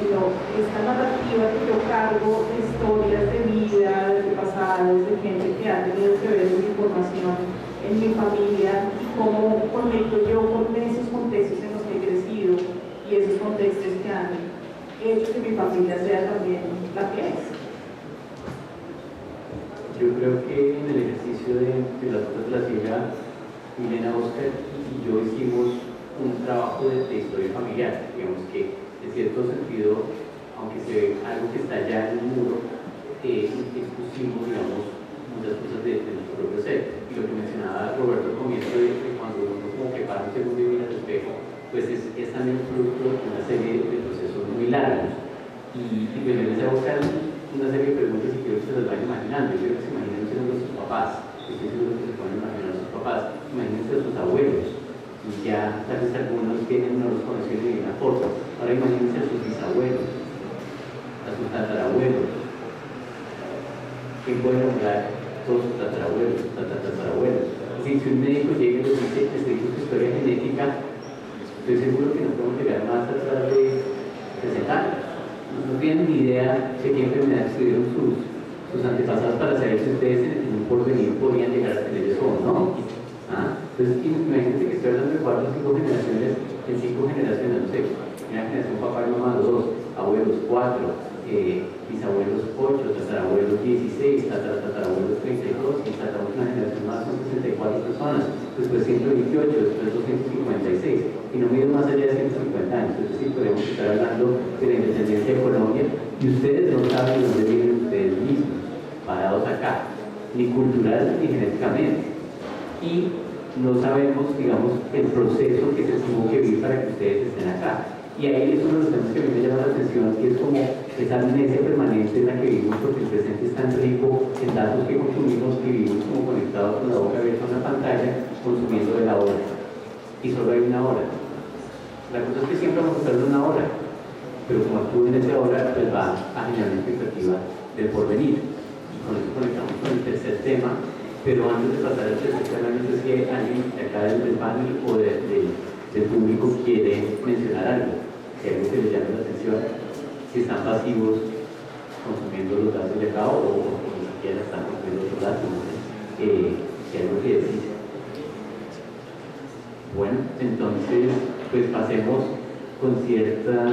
esta narrativa que yo cargo de historias de vida, de pasados, de gente que ha tenido que ver con información en mi familia y cómo conecto yo con esos contextos en los que he crecido y esos contextos que han hecho que mi familia sea también la que es. Yo creo que en el ejercicio de las Rutas de la Silla, Milena, Oscar y yo hicimos un trabajo de historia familiar, digamos que en cierto sentido, aunque se ve algo que está allá en el muro, expusimos, digamos, muchas cosas de nuestro propio ser. Y lo que mencionaba Roberto al comienzo de cuando uno como que para un segundo y mira al espejo, pues es también fruto de una serie de procesos muy largos. Y me empecé a buscar una serie de preguntas y quiero que se las vayan imaginando. Yo quiero que se imaginen siendo sus papás, estoy seguro que se pueden imaginar a sus papás, imagínense a sus abuelos. Y ya tal vez algunos tienen, no los conocieron de ninguna forma. Ahora imagínense a sus bisabuelos, a sus tatarabuelos. ¿Quién puede nombrar todos sus tatarabuelos, tatarabuelos? Si un médico llega y les dice que se hizo su historia genética, estoy seguro que no podemos llegar más atrás de 60 años. No tienen ni idea de qué enfermedades tuvieron sus antepasados para saber si ustedes en un porvenir podían llegar a tener eso o no. Entonces, imagínense que estoy hablando de 4 o 5 generaciones, en 5 generaciones, no sé, una generación papá y mamá 2, abuelos 4, bisabuelos 8, tatarabuelos 16, tatarabuelos 32, y tatarabuelos una generación más son 64 personas, después 128, después 256, y no mido más allá de 150 años, es decir, podemos estar hablando de la independencia de Colombia, y ustedes no saben de dónde viven ustedes mismos, parados acá, ni cultural ni genéticamente. Y no sabemos, digamos, el proceso que se tuvo que vivir para que ustedes estén acá. Y ahí es uno de los temas que a mí me llama la atención, que es como esa amnesia permanente en la que vivimos, porque el presente es tan rico en datos que consumimos que vivimos como conectados con la boca abierta a una pantalla, consumiendo de la hora. Y solo hay una hora. La cosa es que siempre vamos a estar de una hora, pero como actúen en esa hora, pues va a generar una expectativa del porvenir. Y con eso conectamos con el tercer tema. Pero antes de pasar al tercer tema, no sé si alguien de acá del panel o del público quiere mencionar algo, si algo que les llame la atención, si están pasivos consumiendo los datos de acá o ni siquiera están consumiendo los datos, si algo que decir. Bueno, entonces, pues pasemos con cierta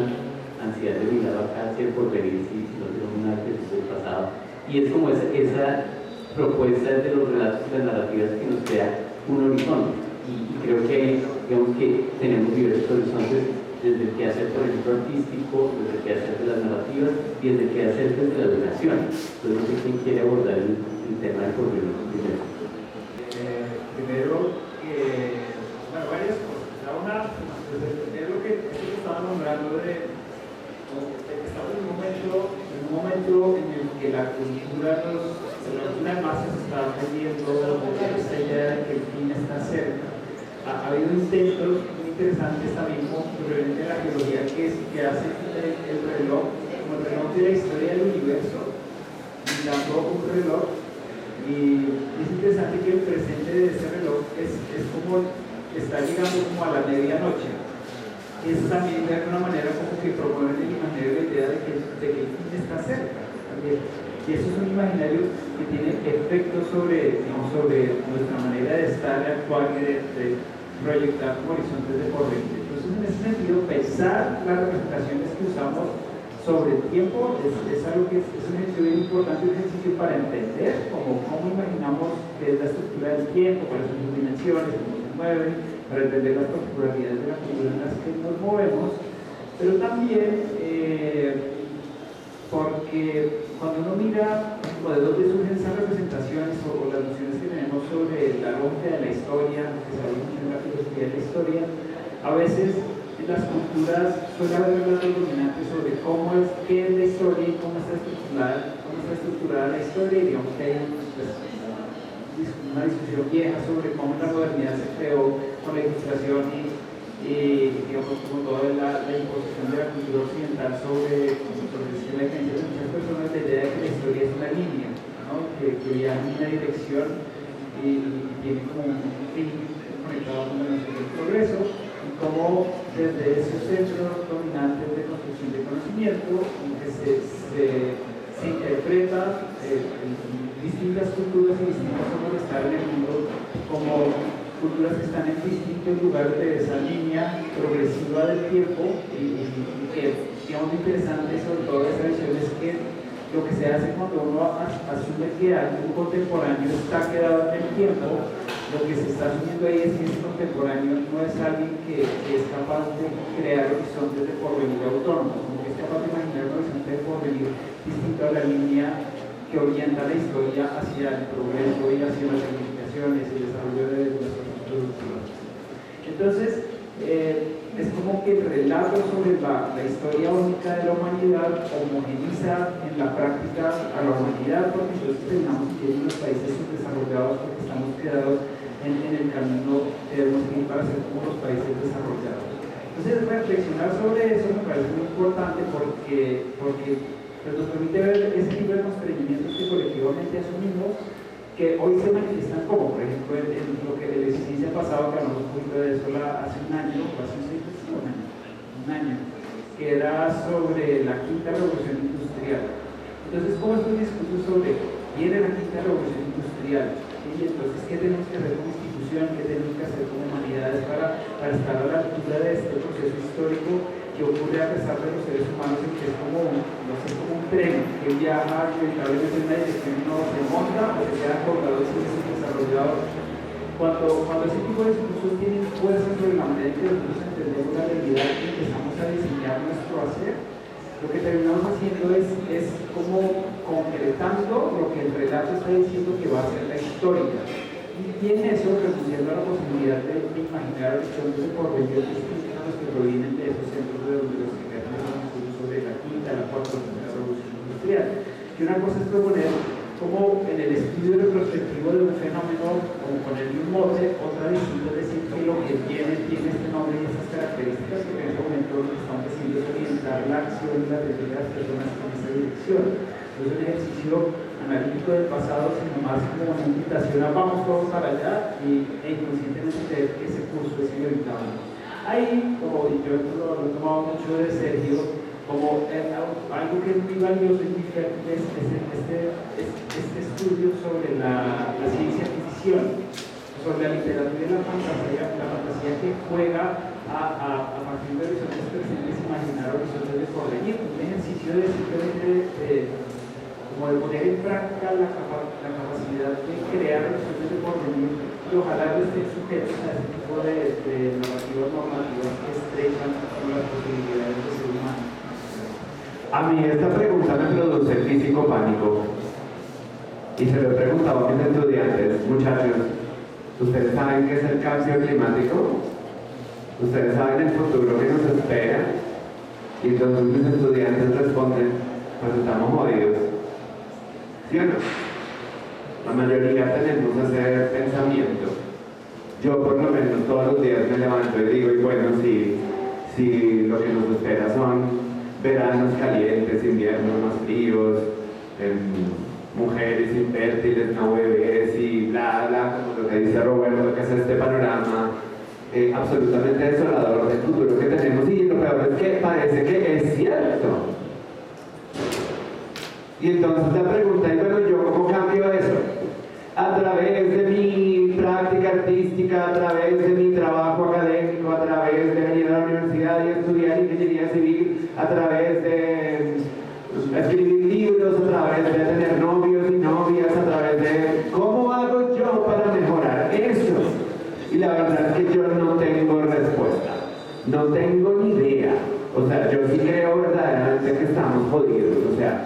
ansiedad de mirar acá hacia el porvenir, si no tenemos un ejercicio del pasado. Y es como esa propuestas de los relatos y las narrativas que nos crea un horizonte. Y creo que, digamos que tenemos diversos horizontes, desde el quehacer, por ejemplo, artístico, desde el quehacer de las narrativas y desde el quehacer desde la educación. Entonces, no sé quién quiere abordar el tema del porvenir primero. Primero, bueno, varias cosas. Primero que estaba nombrando estamos en un momento en el que la cultura de masas está perdiendo esta idea de que el fin está cerca. Ha habido intentos muy interesantes también como probablemente la geología que hace el reloj, como el reloj de la historia del universo, mirando un reloj, y es interesante que el presente de ese reloj es como está llegando como a la medianoche. Eso también de alguna manera como que promueve en el imaginario la idea de que el fin está cerca también. Y eso es un imaginario que tiene efectos sobre nuestra manera de estar, de actuar y de proyectar como horizontes de porvenir. Entonces, en ese sentido, pensar las representaciones que usamos sobre el tiempo es algo que es un ejercicio bien importante, un ejercicio para entender cómo imaginamos qué es la estructura del tiempo, cuáles son sus dimensiones, cómo se mueven, para entender las particularidades de la cultura en las que nos movemos, pero también porque cuando uno mira de dónde surgen esas representaciones o las nociones que tenemos sobre la lógica de la historia, que sabemos en la filosofía de la historia, a veces en las culturas suele haber relatos dominantes sobre qué es la historia y cómo está estructurada la historia, y digamos que hay una discusión vieja sobre cómo la modernidad se creó con la ilustración y digamos, como toda la imposición de la cultura occidental sobre el sistema de creencias de muchas personas, la idea de que la historia es una línea, ¿no? que viaja en una dirección y tiene como un fin conectado con la noción del progreso, y cómo desde esos centros dominantes de construcción de conocimiento se interpreta distintas culturas y distintas formas de estar en el mundo como culturas que están en distintos lugares de esa línea progresiva del tiempo y que, digamos, interesante sobre todo esa visión es que lo que se hace cuando uno asume que algún contemporáneo está quedado en el tiempo, lo que se está asumiendo ahí es que ese contemporáneo no es alguien que es capaz de crear horizontes de porvenir autónomos, como que es capaz de imaginar un horizonte de porvenir distinto a la línea que orienta la historia hacia el progreso y hacia las significaciones y el desarrollo de las cosas productivas. Entonces, es como que el relato sobre la historia única de la humanidad homogeniza en la práctica a la humanidad, porque entonces terminamos viviendo en los países subdesarrollados porque estamos quedados en el camino que debemos seguir para ser como los países desarrollados. Entonces, reflexionar sobre eso me parece muy importante porque pues nos permite ver ese tipo de constreñimientos que colectivamente asumimos, que hoy se manifiestan como, por ejemplo, en lo que el ejercicio pasado, que hablamos un poquito de eso hace un año, un año, que era sobre la quinta revolución industrial. Entonces, ¿cómo estos discursos sobre viene la quinta revolución industrial? Y entonces, ¿qué tenemos que hacer como institución? ¿Qué tenemos que hacer como humanidades para estar a la altura de este proceso histórico que ocurre a pesar de los seres humanos, y que es como un tren que viaja inevitablemente en una dirección y no se monta o se queda colgado sin ser desarrollado? Cuando ese tipo de discursos tienen fuerza sobre la manera en que nosotros entendemos la realidad y empezamos a diseñar nuestro hacer, lo que terminamos haciendo es como concretando lo que el relato está diciendo que va a ser la historia. Y en eso, reduciendo la posibilidad de imaginar horizontes de porvenir distintos a los que provienen de esos centros de donde los que crean los discursos sobre la quinta, la cuarta o la revolución industrial. Que una cosa es proponer como en el estudio retrospectivo de un fenómeno, como ponerle un mote, otra distinta es decir que lo que tiene este nombre y estas características, que en ese momento lo que estamos haciendo es orientar la acción y la atención de las personas en esa dirección. No es un ejercicio analítico del pasado, sino más como una invitación a vamos todos para allá e inconscientemente creer que ese curso es inevitable. Ahí, como yo lo he tomado mucho de Sergio, como algo que es muy valioso y muy fértil es este estudio sobre la ciencia ficción, sobre la literatura y la fantasía que juega a partir de horizontes presentes, imaginar horizontes de porvenir, un ejercicio de simplemente como de poner en práctica la capacidad de crear horizontes de porvenir y ojalá estén sujetos a este tipo de narrativas normativas que estrechan las posibilidades del ser humano. A mí esta pregunta me produce el físico pánico y se lo he preguntado a mis estudiantes. Muchachos, ¿ustedes saben qué es el cambio climático? ¿Ustedes saben el futuro que nos espera? Y entonces mis estudiantes responden, pues estamos jodidos. ¿Sí o no? La mayoría tenemos ese pensamiento. Yo por lo menos todos los días me levanto y digo, y bueno, si lo que nos espera son veranos calientes, inviernos más fríos, mujeres infértiles, no bebés y bla, bla, como lo que dice Roberto, que es este panorama absolutamente desolador del futuro que tenemos, y lo peor es que parece que es cierto. Y entonces la pregunta es, bueno, ¿yo cómo cambio eso? A través de mi práctica artística, a través de mi trabajo académico, a través de venir a la universidad y estudiar ingeniería civil, a través de escribir libros, a través de tener novios y novias, a través de ¿cómo hago yo para mejorar eso? Y la verdad es que yo no tengo respuesta, no tengo ni idea. O sea, yo sí creo verdaderamente que estamos jodidos, o sea,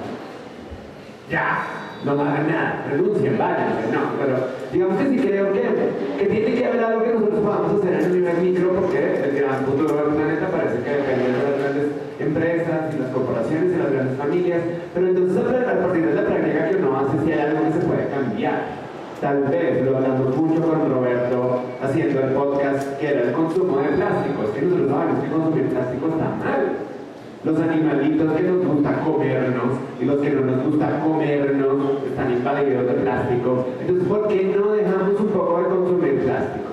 ya. No hagan nada, renuncien, váyanse, no, pero digamos que sí creo que tiene que haber algo que nosotros podamos hacer en el nivel micro, porque el gran futuro del planeta parece que depende de las grandes empresas y las corporaciones y las grandes familias, pero entonces a partir de la práctica que uno hace, si hay algo que se puede cambiar. tal vez, lo hablamos mucho con Roberto haciendo el podcast, que era el consumo de plásticos, que nosotros sabemos que consumir plástico está mal. Los animalitos que nos gusta comernos y los que no nos gusta comernos están invadidos de plástico. Entonces, ¿por qué no dejamos un poco de consumir plástico?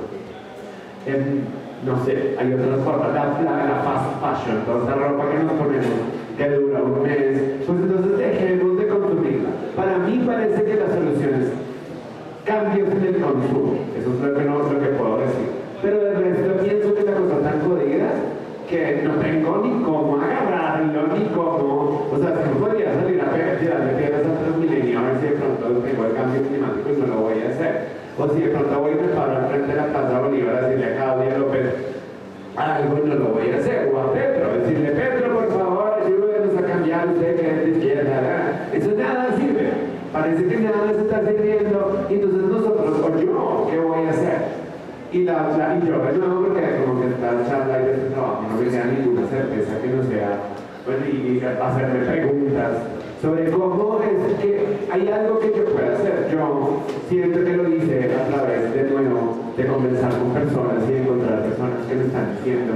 No sé, hay otras formas, la fast fashion, toda esa ropa que nos ponemos que dura un mes, pues entonces dejemos de consumirla. Para mí parece que la solución es cambios en el consumo, eso es lo que puedo decir. Pero de resto pienso que la cosa es tan jodida que no tengo ni cómo agarrarlo, ni cómo, o sea, si no podría salir a tirarle piedras a Transmilenio a ver si de pronto tengo el cambio climático y no lo voy a hacer. O si de pronto voy a me paro al frente de la Plaza Bolívar a decirle a Claudia López algo, no lo voy a hacer, o a Petro, decirle, Petro, por favor, ayúdenos a cambiar, usted que es de izquierda, eso nada sirve, parece que nada se está sirviendo, y entonces nosotros, o yo, ¿qué voy a hacer? Y yo, de nuevo, porque como que esta charla y este trabajo no me queda ninguna certeza que no sea, bueno, y hacerme preguntas sobre cómo es que hay algo que yo pueda hacer. Yo siento que lo hice a través, de nuevo, de conversar con personas y encontrar personas que me están diciendo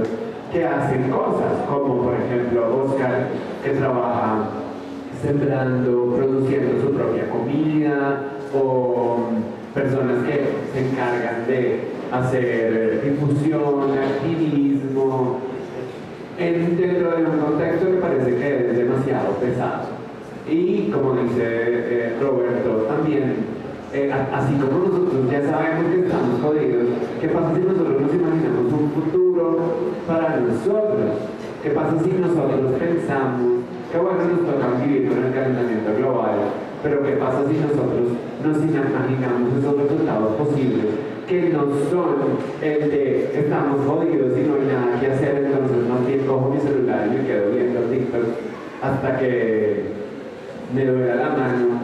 que hacen cosas, como por ejemplo Oscar, que trabaja sembrando, produciendo su propia comida, o personas que se encargan de hacer difusión, activismo, dentro de un contexto que parece que es demasiado pesado. Y como dice Roberto, también, así como nosotros ya sabemos que estamos jodidos, ¿qué pasa si nosotros nos imaginamos un futuro para nosotros? ¿Qué pasa si nosotros pensamos que bueno, nos toca vivir con el calentamiento global, pero qué pasa si nosotros nos imaginamos esos resultados posibles que no son el de estamos jodidos y no hay nada que hacer, entonces más bien cojo mi celular y me quedo viendo TikTok hasta que me duele la mano,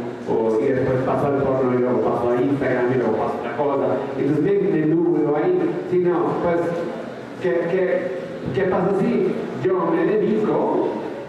y después paso al porno y luego paso a Instagram y luego paso a otra cosa, entonces me nublo ahí, sino pues, ¿qué pasa si yo me dedico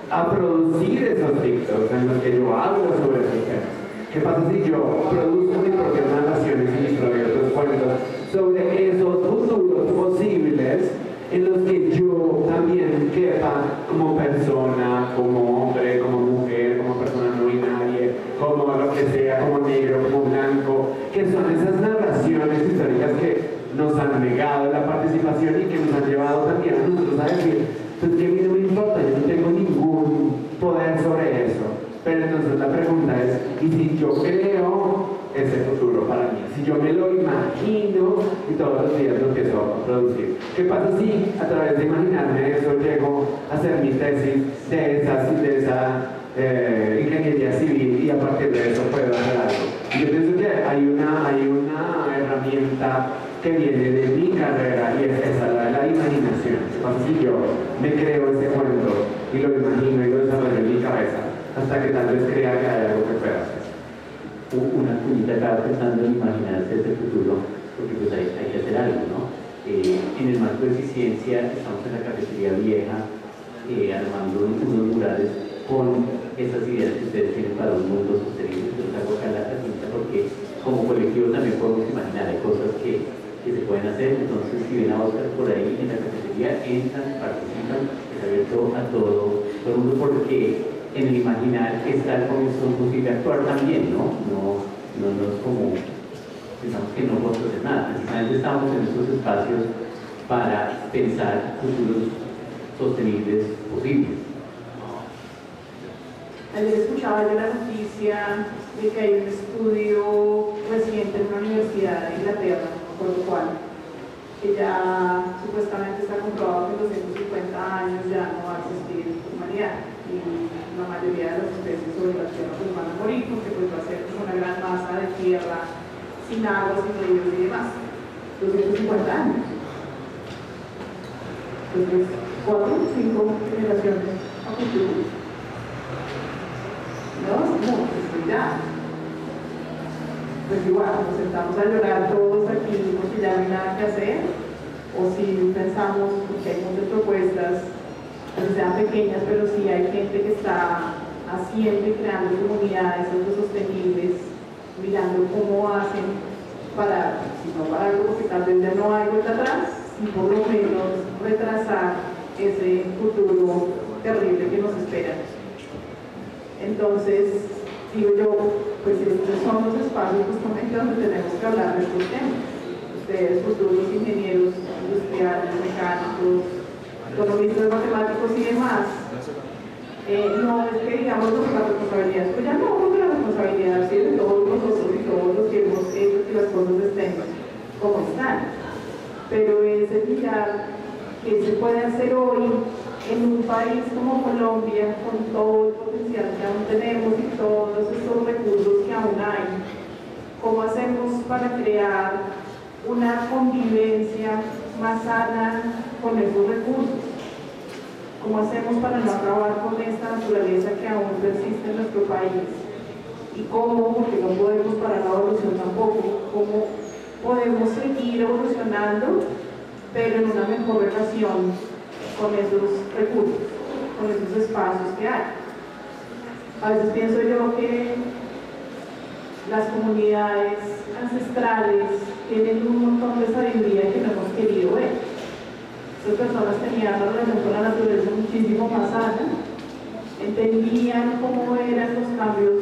a producir esos TikToks en los que yo hablo sobre esos temas? ¿Qué pasa si yo produzco mis propias narraciones y mis propios cuentos sobre esos futuros posibles en los que yo también quepa como persona, como hombre, como mujer, como persona no binaria, como lo que sea, como negro, como blanco, que son esas narraciones históricas que nos han negado la participación y que nos han llevado también a nosotros a decir, pues que a mí no me importa, yo no tengo ningún poder sobre eso. Pero entonces la pregunta es, ¿y si yo creo ese futuro para mí? Si yo me lo imagino y todos los días lo empiezo a producir. ¿Qué pasa si a través de imaginarme eso llego a hacer mi tesis de esa ingeniería civil y a partir de eso puedo hacer algo? Y yo pienso que hay una herramienta que viene de mi carrera y es esa, la de la imaginación. ¿Qué pasa si yo me creo ese cuento y lo imagino y lo desarrollo en mi cabeza hasta que tal vez crea que hay algo que pueda hacer? Una cuñita acá pensando en imaginarse ese futuro, porque pues hay que hacer algo, ¿no? En el marco de eficiencia estamos en la cafetería vieja armando unos murales con esas ideas que ustedes tienen para un mundo sostenible. Entonces hago acá la pregunta porque como colectivo también podemos imaginar, hay cosas que se pueden hacer. Entonces si ven a Oscar por ahí en la cafetería, entran, participan, es abierto a todo el mundo porque en el imaginar está el comienzo posible actuar también, ¿no? No es como pensamos que no podemos hacer nada, precisamente estamos en estos espacios para pensar futuros sostenibles posibles. Ayer escuchaba yo la noticia de que hay un estudio reciente en una universidad de Inglaterra, no me acuerdo cuál, que ya supuestamente está comprobado que en 250 años ya no va a existir humanidad y la mayoría de las especies sobre la Tierra pues van a morir porque pues va a ser como una gran masa de tierra sin agua, sin ríos y demás. 250 años. Entonces, 4 o 5 generaciones a futuro. No, pues ya. Pues igual, nos sentamos a llorar todos aquí porque ya no hay nada que hacer, o si pensamos, porque hay muchas propuestas, que sean pequeñas, pero sí hay gente que está haciendo y creando comunidades autosostenibles, mirando cómo hacen para, si no para algo, porque tal vez ya no hay vuelta atrás, y por lo menos retrasar ese futuro terrible que nos espera. Entonces, digo yo, pues estos son los espacios justamente donde tenemos que hablar de estos temas. Ustedes, futuros ingenieros industriales, mecánicos, economistas, matemáticos y demás, no es que digamos la responsabilidad, pues ya no, porque la responsabilidad sí, de todos nosotros y todos los que hemos hecho que las cosas estén como están. Pero es el mirar qué se puede hacer hoy en un país como Colombia, con todo el potencial que aún tenemos y todos estos recursos que aún hay. ¿Cómo hacemos para crear una convivencia más sana con esos recursos? ¿Cómo hacemos para no acabar con esta naturaleza que aún persiste en nuestro país? ¿Y cómo? Porque no podemos parar la evolución tampoco. ¿Cómo podemos seguir evolucionando, pero en una mejor relación con esos recursos, con esos espacios que hay? A veces pienso yo que las comunidades ancestrales tienen un montón de sabiduría que no hemos querido ver. Estas personas tenían una relación con la naturaleza muchísimo más sana, entendían cómo eran los cambios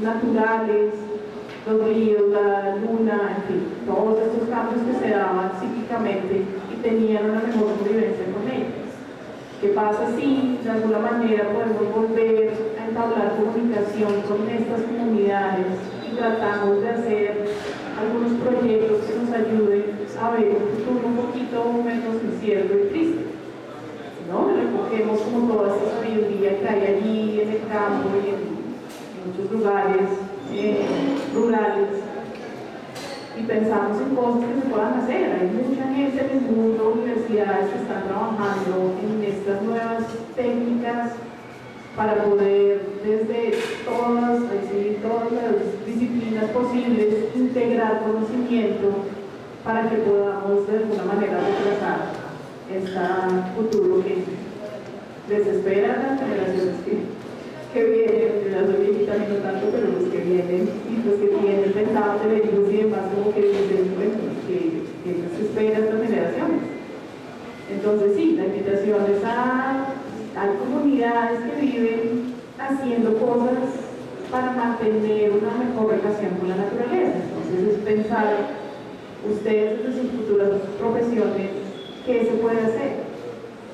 naturales, los ríos, la luna, en fin, todos estos cambios que se daban psíquicamente y tenían una mejor convivencia con ellos. ¿Qué pasa si de alguna manera podemos volver a entablar comunicación con estas comunidades y tratamos de hacer algunos proyectos que nos ayuden a ver un futuro un poquito menos incierto y triste? ¿No? Recogemos como toda esta sabiduría que hay allí en el campo y en muchos lugares rurales y pensamos en cosas que se puedan hacer. Hay mucha gente en el mundo, universidades que están trabajando en estas nuevas técnicas para poder desde todas las disciplinas posibles integrar conocimiento para que podamos de alguna manera retrasar este futuro que les espera a las generaciones que vienen. Yo ya soy viejita, no tanto, pero los que vienen y los que tienen pensado tener hijos y demás, como que dicen, bueno, que les espera a estas generaciones. Entonces sí, la invitación es hay comunidades que viven haciendo cosas para mantener una mejor relación con la naturaleza. Entonces es pensar ustedes desde sus futuras profesiones, ¿qué se puede hacer?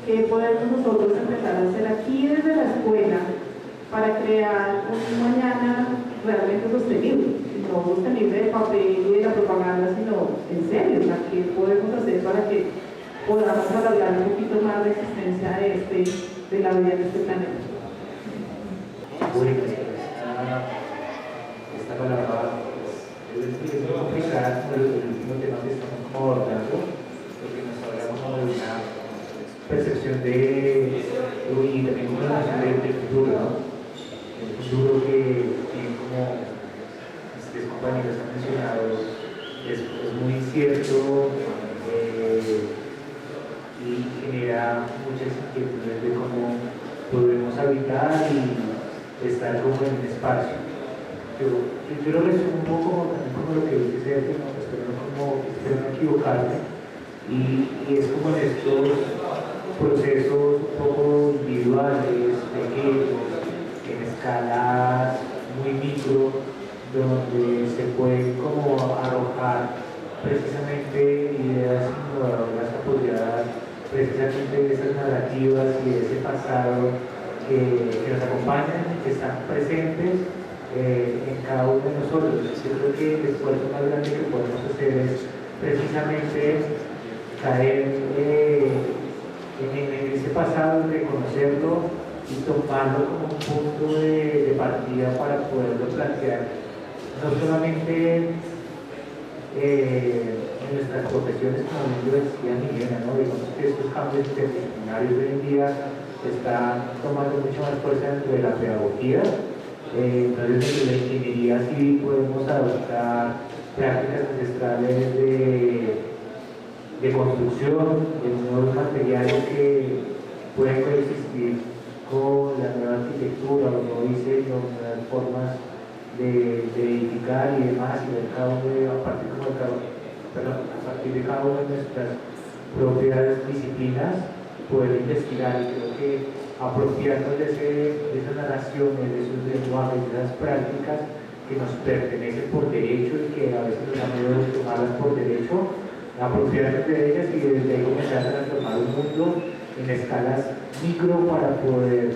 ¿Qué podemos nosotros empezar a hacer aquí desde la escuela para crear un mañana realmente sostenible? No sostenible de papel y de la propaganda, sino en serio, ¿qué podemos hacer para que podamos alargar un poquito más la existencia de la vida en este planeta? Bueno, esta palabra es muy complicada, como el último tema que estamos abordando, porque nos habla como de una percepción y también una noción del futuro, ¿no? El futuro que como mis compañeros han mencionado es muy incierto y genera muchas inquietudes de cómo podemos habitar y estar como en un espacio. Yo lo resumo un poco también como lo que dice Sergio, ¿no? Espero no equivocarme, y es como en estos procesos un poco individuales, pequeños, en escalas muy micro, donde se pueden como arrojar precisamente ideas innovadoras apoyadas precisamente de esas narrativas y de ese pasado que nos acompañan, que están presentes en cada uno de nosotros. Yo creo que el esfuerzo más grande que podemos hacer es precisamente caer en ese pasado, reconocerlo y tomarlo como un punto de partida para poderlo plantear no solamente en nuestras profesiones, como yo decía Miguel, ¿no? Digamos que estos cambios interdisciplinarios hoy en día están tomando mucha más fuerza dentro de la pedagogía. Entonces, desde la ingeniería civil podemos adoptar prácticas ancestrales de construcción, de nuevos materiales que pueden coexistir con la nueva arquitectura, los nuevos diseños, nuevas formas edificar y demás, y ver cada uno a partir, a partir de cada una de nuestras propias disciplinas, poder investigar. Y creo que apropiarnos de esas narraciones, de esos lenguajes, de esas prácticas que nos pertenecen por derecho y que a veces nos da miedo tomarlas por derecho, apropiarnos de ellas y desde ahí comenzar a transformar un mundo en escalas micro para poder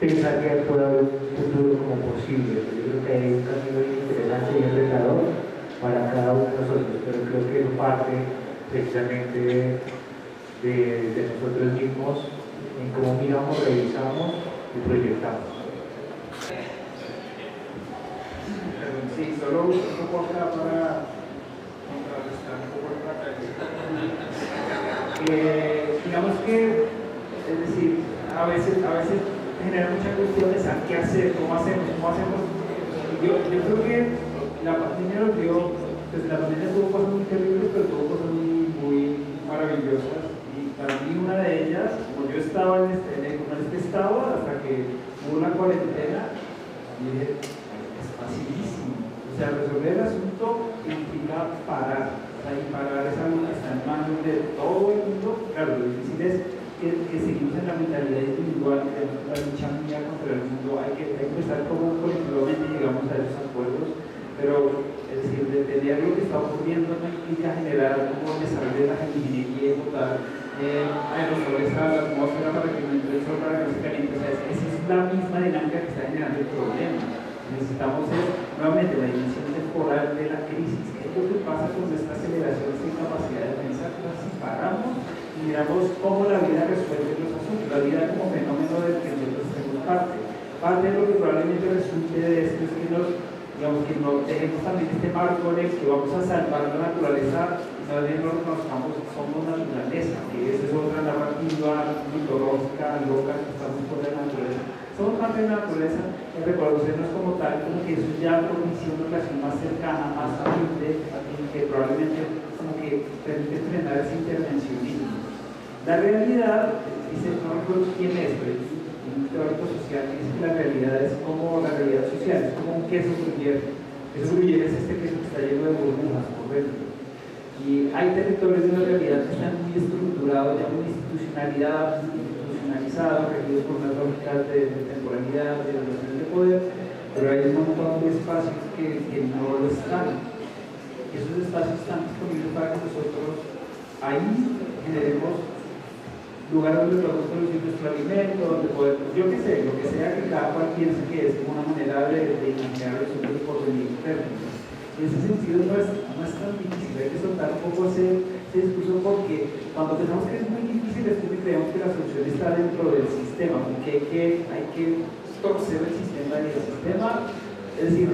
pensar que puede haber un futuro como posible. Yo creo que hay un camino interesante y retador para cada uno de nosotros, pero creo que es parte precisamente de nosotros mismos en cómo miramos, revisamos y proyectamos. Sí, solo un poco acá para contrarrestar un poco la práctica. Digamos que, es decir, a veces genera mucha cuestión de saber qué hacer, cómo hacemos. Yo creo que la pandemia nos dio, pues la pandemia tuvo cosas muy terribles, pero tuvo cosas muy maravillosas. Y para mí una de ellas, como yo estaba en este estado, hasta que hubo una cuarentena, dije, es facilísimo. O sea, resolver el asunto implica parar. Y parar es algo que está en manos de todo el mundo. Claro, lo difícil es que seguimos en la mentalidad individual, en la lucha mía contra el mundo. Hay que empezar como colectivamente llegamos a esos acuerdos. Pero, es decir, detener lo que está ocurriendo no implica generar como desarrollo de la ingeniería y botar aerosoles a la atmósfera para que no entre el sol, para que no se caliente. O sea, esa es la misma dinámica que está generando el problema. Necesitamos nuevamente la dimensión temporal de la crisis. ¿Qué es lo que pasa con esta aceleración sin capacidad de pensar? Si paramos y miramos cómo la vida resuelve los asuntos, la vida como fenómeno del que nosotros hacemos parte. Parte de lo que probablemente resulte de esto es que que no dejemos también este marco en el que vamos a salvar la naturaleza, más bien no reconozcamos que somos naturaleza, que esa es otra narrativa mitológica, loca, que estamos por la naturaleza. Somos parte de la naturaleza, y reconocernos como tal, como que eso ya propicia una relación más cercana, más humilde, que probablemente como que permite frenar ese intervencionismo. La realidad, dice, no recuerdo quién es, pero un teórico social que dice que la realidad es como la realidad social, es como un queso gruyere. Queso gruyere es este queso que está lleno de burbujas por dentro. Y hay territorios de la realidad que están muy estructurados, ya muy institucionalizados, regidos por unas lógicas de temporalidad, de relaciones de poder, pero hay un montón de espacios que no lo están. Y esos espacios están disponibles para que nosotros ahí generemos lugares donde podemos producir nuestro alimento, donde podemos, yo qué sé, lo que sea que cada cual piense que es como una manera de imaginar los otros por venir términos. En ese sentido no es tan difícil, hay que soltar un poco ese discurso porque cuando pensamos que es muy difícil es porque creemos que la solución está dentro del sistema, porque hay que torcer el sistema y el sistema, es decir,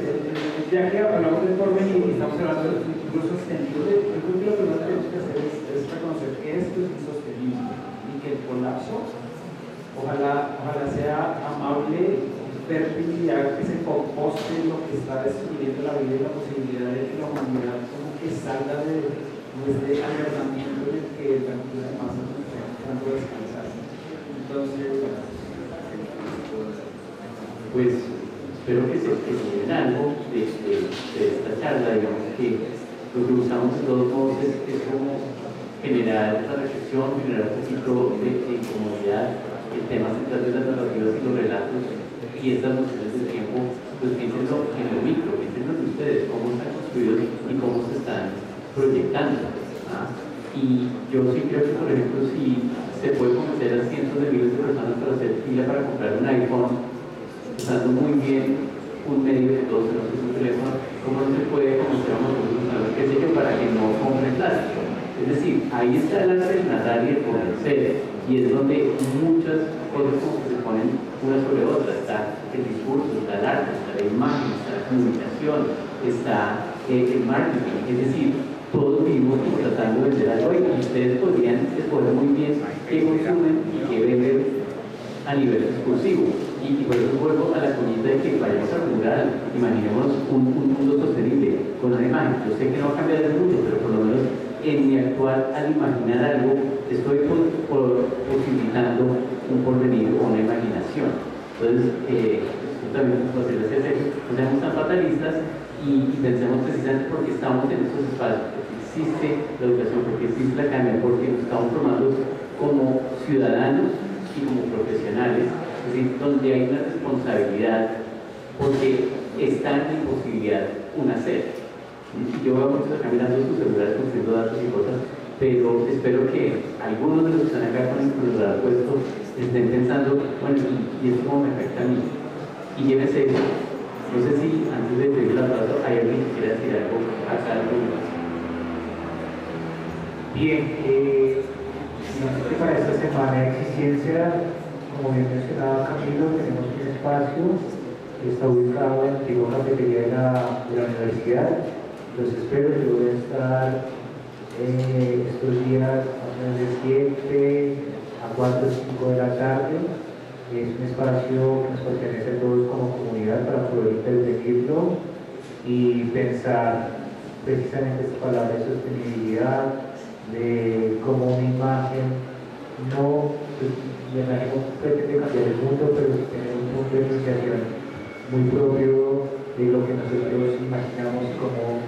ya que hablamos del porvenir y estamos hablando del futuro sostenible, yo creo que lo primero que tenemos que hacer es reconocer que esto es insostenible. Que el colapso ojalá sea amable, fértil y haga que se composte lo que está destruyendo la vida y la posibilidad de que la humanidad como que salga de este albergamiento en el que la cultura de masas nos está dejando descansar. Entonces, pues espero que se lleven algo de esta charla. Digamos que lo que buscamos de todos modos es como generar esta reflexión, generar un poquito de incomodidad, el tema central de las narrativas y los relatos y estas nociones del tiempo, pues piénsenlo en lo micro, piénsenlo en ustedes, cómo están construidos y cómo se están proyectando. Y yo sí creo que, por ejemplo, si se puede convencer a cientos de miles de personas para hacer fila para comprar un iPhone, usando muy bien un medio que todos tenemos en un teléfono, ¿cómo no se puede convencer a nosotros, qué sé yo, para que no compren plástico? Es decir, ahí está el arte del narrar y el convencer, y es donde muchas cosas como que se ponen una sobre otra. Está el discurso, está el arte, está la imagen, está la comunicación, está el marketing. Es decir, todos vivimos como tratando de vender algo y ustedes podrían escoger muy bien qué consumen y qué venden a nivel discursivo. Y por eso vuelvo a la cuñita de que vayamos a rural, imaginemos un mundo sostenible con una imagen. Yo sé que no va a cambiar el mundo, pero por lo menos en mi actual, al imaginar algo, estoy posibilitando un porvenir o una imaginación. Entonces, Eso también nos puede hacer eso. No seamos tan fatalistas y pensemos precisamente porque estamos en estos espacios, porque existe la educación, porque existe la academia, porque nos estamos formando como ciudadanos y como profesionales, es decir, donde hay una responsabilidad, porque está en mi posibilidad un hacer. Y yo veo muchos acá mirando sus celulares construyendo datos y cosas, pero espero que algunos de los que están acá con el celular puesto estén pensando, bueno, ¿y esto cómo me afecta a mí? Y llévese eso. No sé si antes de pedir el abrazo hay alguien que quiera decir algo acá al público. Bien, para esta semana de existencia, como bien mencionaba Camilo, tenemos un espacio que está ubicado en la antigua cafetería de la universidad. Los espero, yo voy a estar estos días más o menos de 7 a 4 o 5 de la tarde. Es un espacio que nos pertenece a todos como comunidad para poder intervenirlo y pensar precisamente esta palabra de sostenibilidad, de cómo una imagen no, la imagen no pretende cambiar el mundo, pero sí tener un punto de iniciación muy propio de lo que nosotros imaginamos como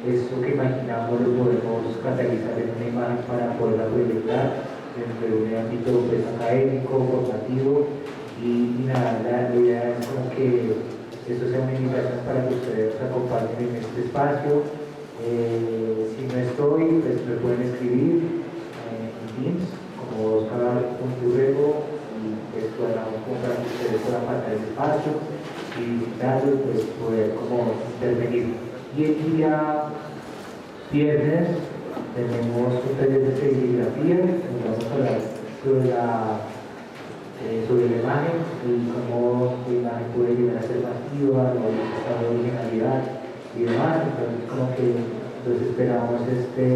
eso que imaginamos lo podemos catalizar en una imagen para poderla proyectar dentro de un ámbito pues, académico, formativo y nada, la idea es como que esto sea una invitación para que ustedes nos acompañen en este espacio. Si no estoy, pues me pueden escribir en Teams como Oscar.urrego y pues podamos para que ustedes puedan pasar el espacio y visitarlo, pues poder como intervenir. Y el día viernes tenemos un taller de serigrafía, nos vamos a hablar sobre la imagen y cómo la imagen puede llegar a ser masiva, la originalidad y demás. Entonces, como que los esperamos este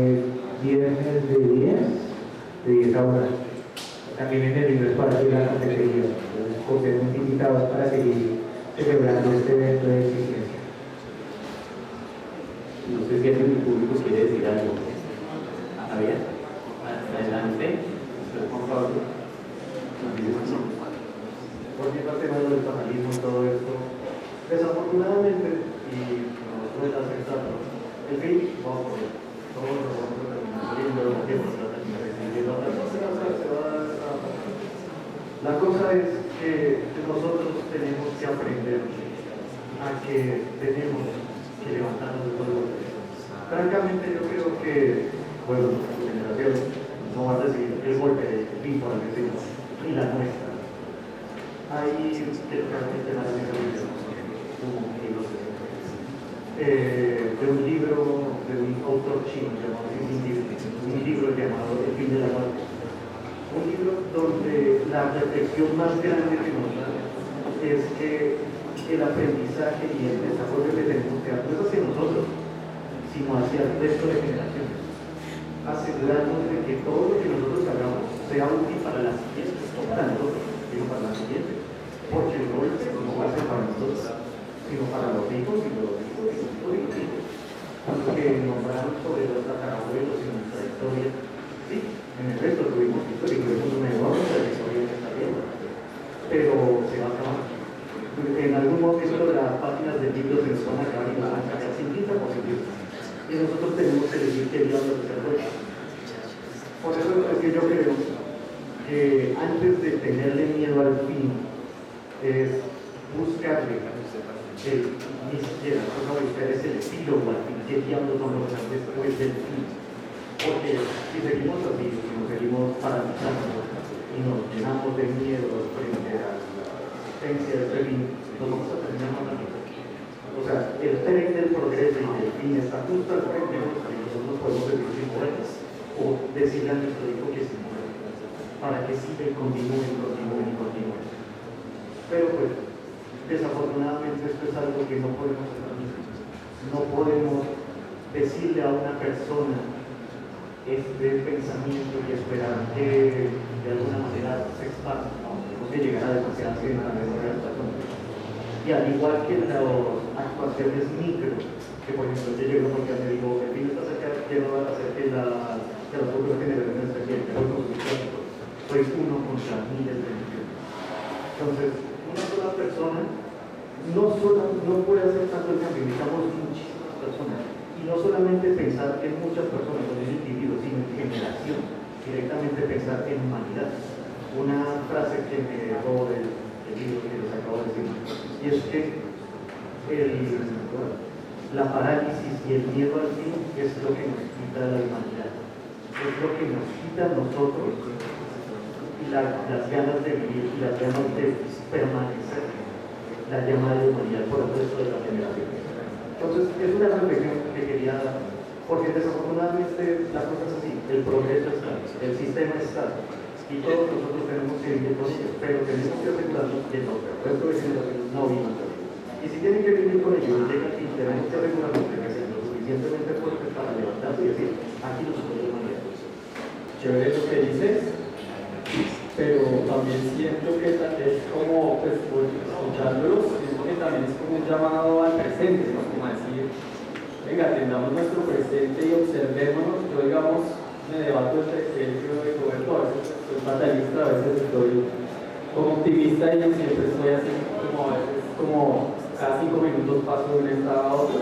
viernes de 10 a 1. También en el mismo espacio de la cafetería. Entonces, completamente invitados para seguir celebrando este evento de existencia. No sé si alguien del público quiere decir algo. Javier, adelante. Juan Pablo. Volviendo al tema del fatalismo y todo esto, desafortunadamente, y no suele aceptarlo, el fin va a ocurrir. Todos nos vamos a terminar muriendo, el tiempo se va a terminar extinguiendo, la cosa se va a desaparecer. La cosa es que nosotros tenemos que aprender a que tenemos que levantarnos de todo lo que francamente yo creo que, bueno, nuestra generación no va a recibir el golpe de fin por el vecino, ni la nuestra. Hay que realmente la de un libro de un autor chino llamado un libro llamado El fin de la muerte. Un libro donde la reflexión más grande que nos da es que el aprendizaje y el desarrollo que tenemos que dar no es hacia nosotros, sino hacia el resto de generaciones. Asegurarnos de que todo lo que nosotros hagamos sea útil para las siguientes, no para nosotros, sino para las siguientes. Porque el rol no va a ser para nosotros, sino para los hijos y los hijos y los hijos. Que nombraron sobre los tatarabuelos y nuestra historia. Sí, en efecto tuvimos historia y tuvimos una enorme trayectoria en esta tierra. Pero se va a acabar. En algún momento las páginas del libro se nos van a acabar y nos van a cambiar sin tinta por sin tinta. Y nosotros tenemos que elegir qué diablos hacer hoy. Por eso es que yo creo que antes de tenerle miedo al fin, es buscarle ni siquiera, no ustedes el epílogo al fin, qué diablos son los grandes después del fin. Porque si seguimos así, si nos seguimos paralizando y nos llenamos de miedo frente a la existencia de este fin, nos vamos a terminar matando. O sea, el tren del progreso y del fin está justo al frente de nosotros y nosotros podemos decir sin morir o decirle a nuestro hijo que sin morir para que siga y continúe. Pero pues, desafortunadamente esto es algo que no podemos hacer. No podemos decirle a una persona este pensamiento y esperar que de alguna manera se expanda. Tenemos que llegar a demasiadas gente a las personas. Y al igual que las actuaciones micro, que por ejemplo yo llego porque me digo, el fin está cerca, quiero hacer que las futuras generaciones se sienten, soy uno contra miles de millones. Entonces, una sola persona no puede hacer tanto el cambio, necesitamos muchísimas personas. Y no solamente pensar en muchas personas, en individuos, sino en generación, directamente pensar en humanidad. Una frase que me dejó del libro que les acabo de decir, y es que la parálisis y el miedo al fin es lo que nos quita la humanidad, es lo que nos quita a nosotros las ganas de vivir y las ganas de permanecer, la llama de humanidad por el resto de la generación. Entonces, es una reflexión que quería dar, porque desafortunadamente la cosa es así, el progreso está, el sistema está, y todos nosotros tenemos que vivir con ellos, pero tenemos que asegurarnos que los resto de generaciones no vivan con ellos. Y si tienen que vivir con ellos, llega aquí, tenemos que asegurarnos de que sean lo suficientemente fuertes para levantarse y decir, aquí nos podemos manejar. Chévere lo que dices, pero también siento que es como, pues, escuchándolos, siento que también es como un llamado al presente, ¿no? Como a decir, venga, tengamos nuestro presente y observémonos. Yo, digamos, me debato entre Sergio y Roberto, a veces soy fatalista, a veces estoy como optimista y siempre estoy así, como a veces, como cada 5 minutos paso de un estado a otro,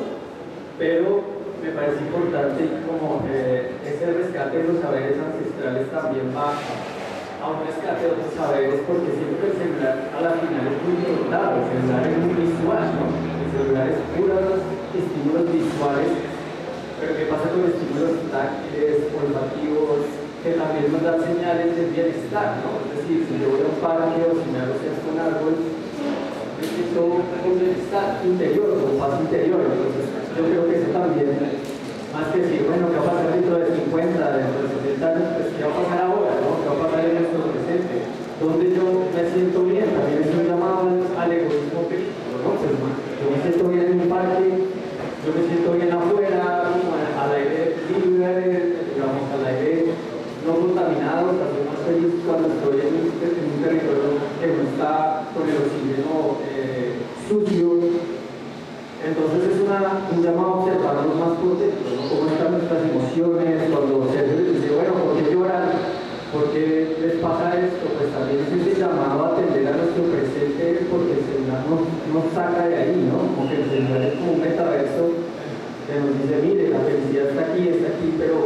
pero me parece importante como ese rescate de los saberes ancestrales también va a un rescate de otros saberes, porque siento que el celular a la final es muy limitado, el celular es muy visual, ¿no? El celular es puros estímulos visuales, pero ¿qué pasa con estímulos táctiles, olfativos, que también nos dan señales de bienestar, ¿no? Es decir, si yo voy a un parque o si me hago con un árbol, necesito un bienestar interior, un paz interior. Entonces, yo creo que eso también, más que decir, bueno, ¿qué va a pasar dentro de 50, dentro de 70 años? Pues, ¿qué va a pasar ahora, no? ¿Qué va a pasar en nuestro presente? ¿Dónde yo me siento bien? También es un llamado al egoísmo crítico, ¿no? Pues, yo me siento bien en un parque, yo me siento bien afuera, al aire libre, digamos, al aire no contaminado, también más feliz cuando estoy en un territorio que no está con el oxígeno sucio. Entonces es un llamado a observarnos más por dentro, ¿no? Cómo están nuestras emociones, cuando Sergio les dice, bueno, ¿por qué lloran? ¿Por qué les pasa esto? Pues también es ese llamado a atender a nuestro presente, porque el celular nos saca de ahí, ¿no? Como que el celular es como un metaverso que nos dice, mire, la felicidad está aquí, pero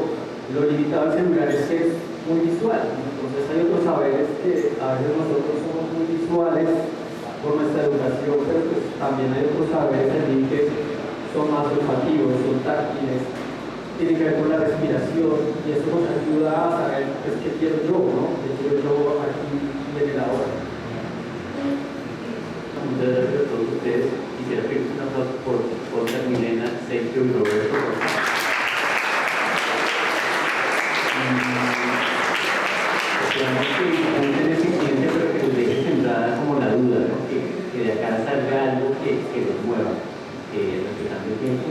lo limitado del celular es que es muy visual. Entonces hay otros saberes que a veces nosotros somos muy visuales por nuestra educación, pero pues también hay otros saberes allí que son más olfativos, son táctiles, tienen que ver con la respiración, y eso nos ayuda a saber pues, qué quiero yo, ¿no? ¿Qué quiero yo aquí y en el ahora? Muchas gracias a todos ustedes. Quisiera pedir un aplauso por Oscar, Milena, Sergio y Roberto. Esperamos que disfruten ese cliente, pero que les deje sembrada como la duda, ¿no? Que de acá salga algo que los mueva, respetando el tiempo.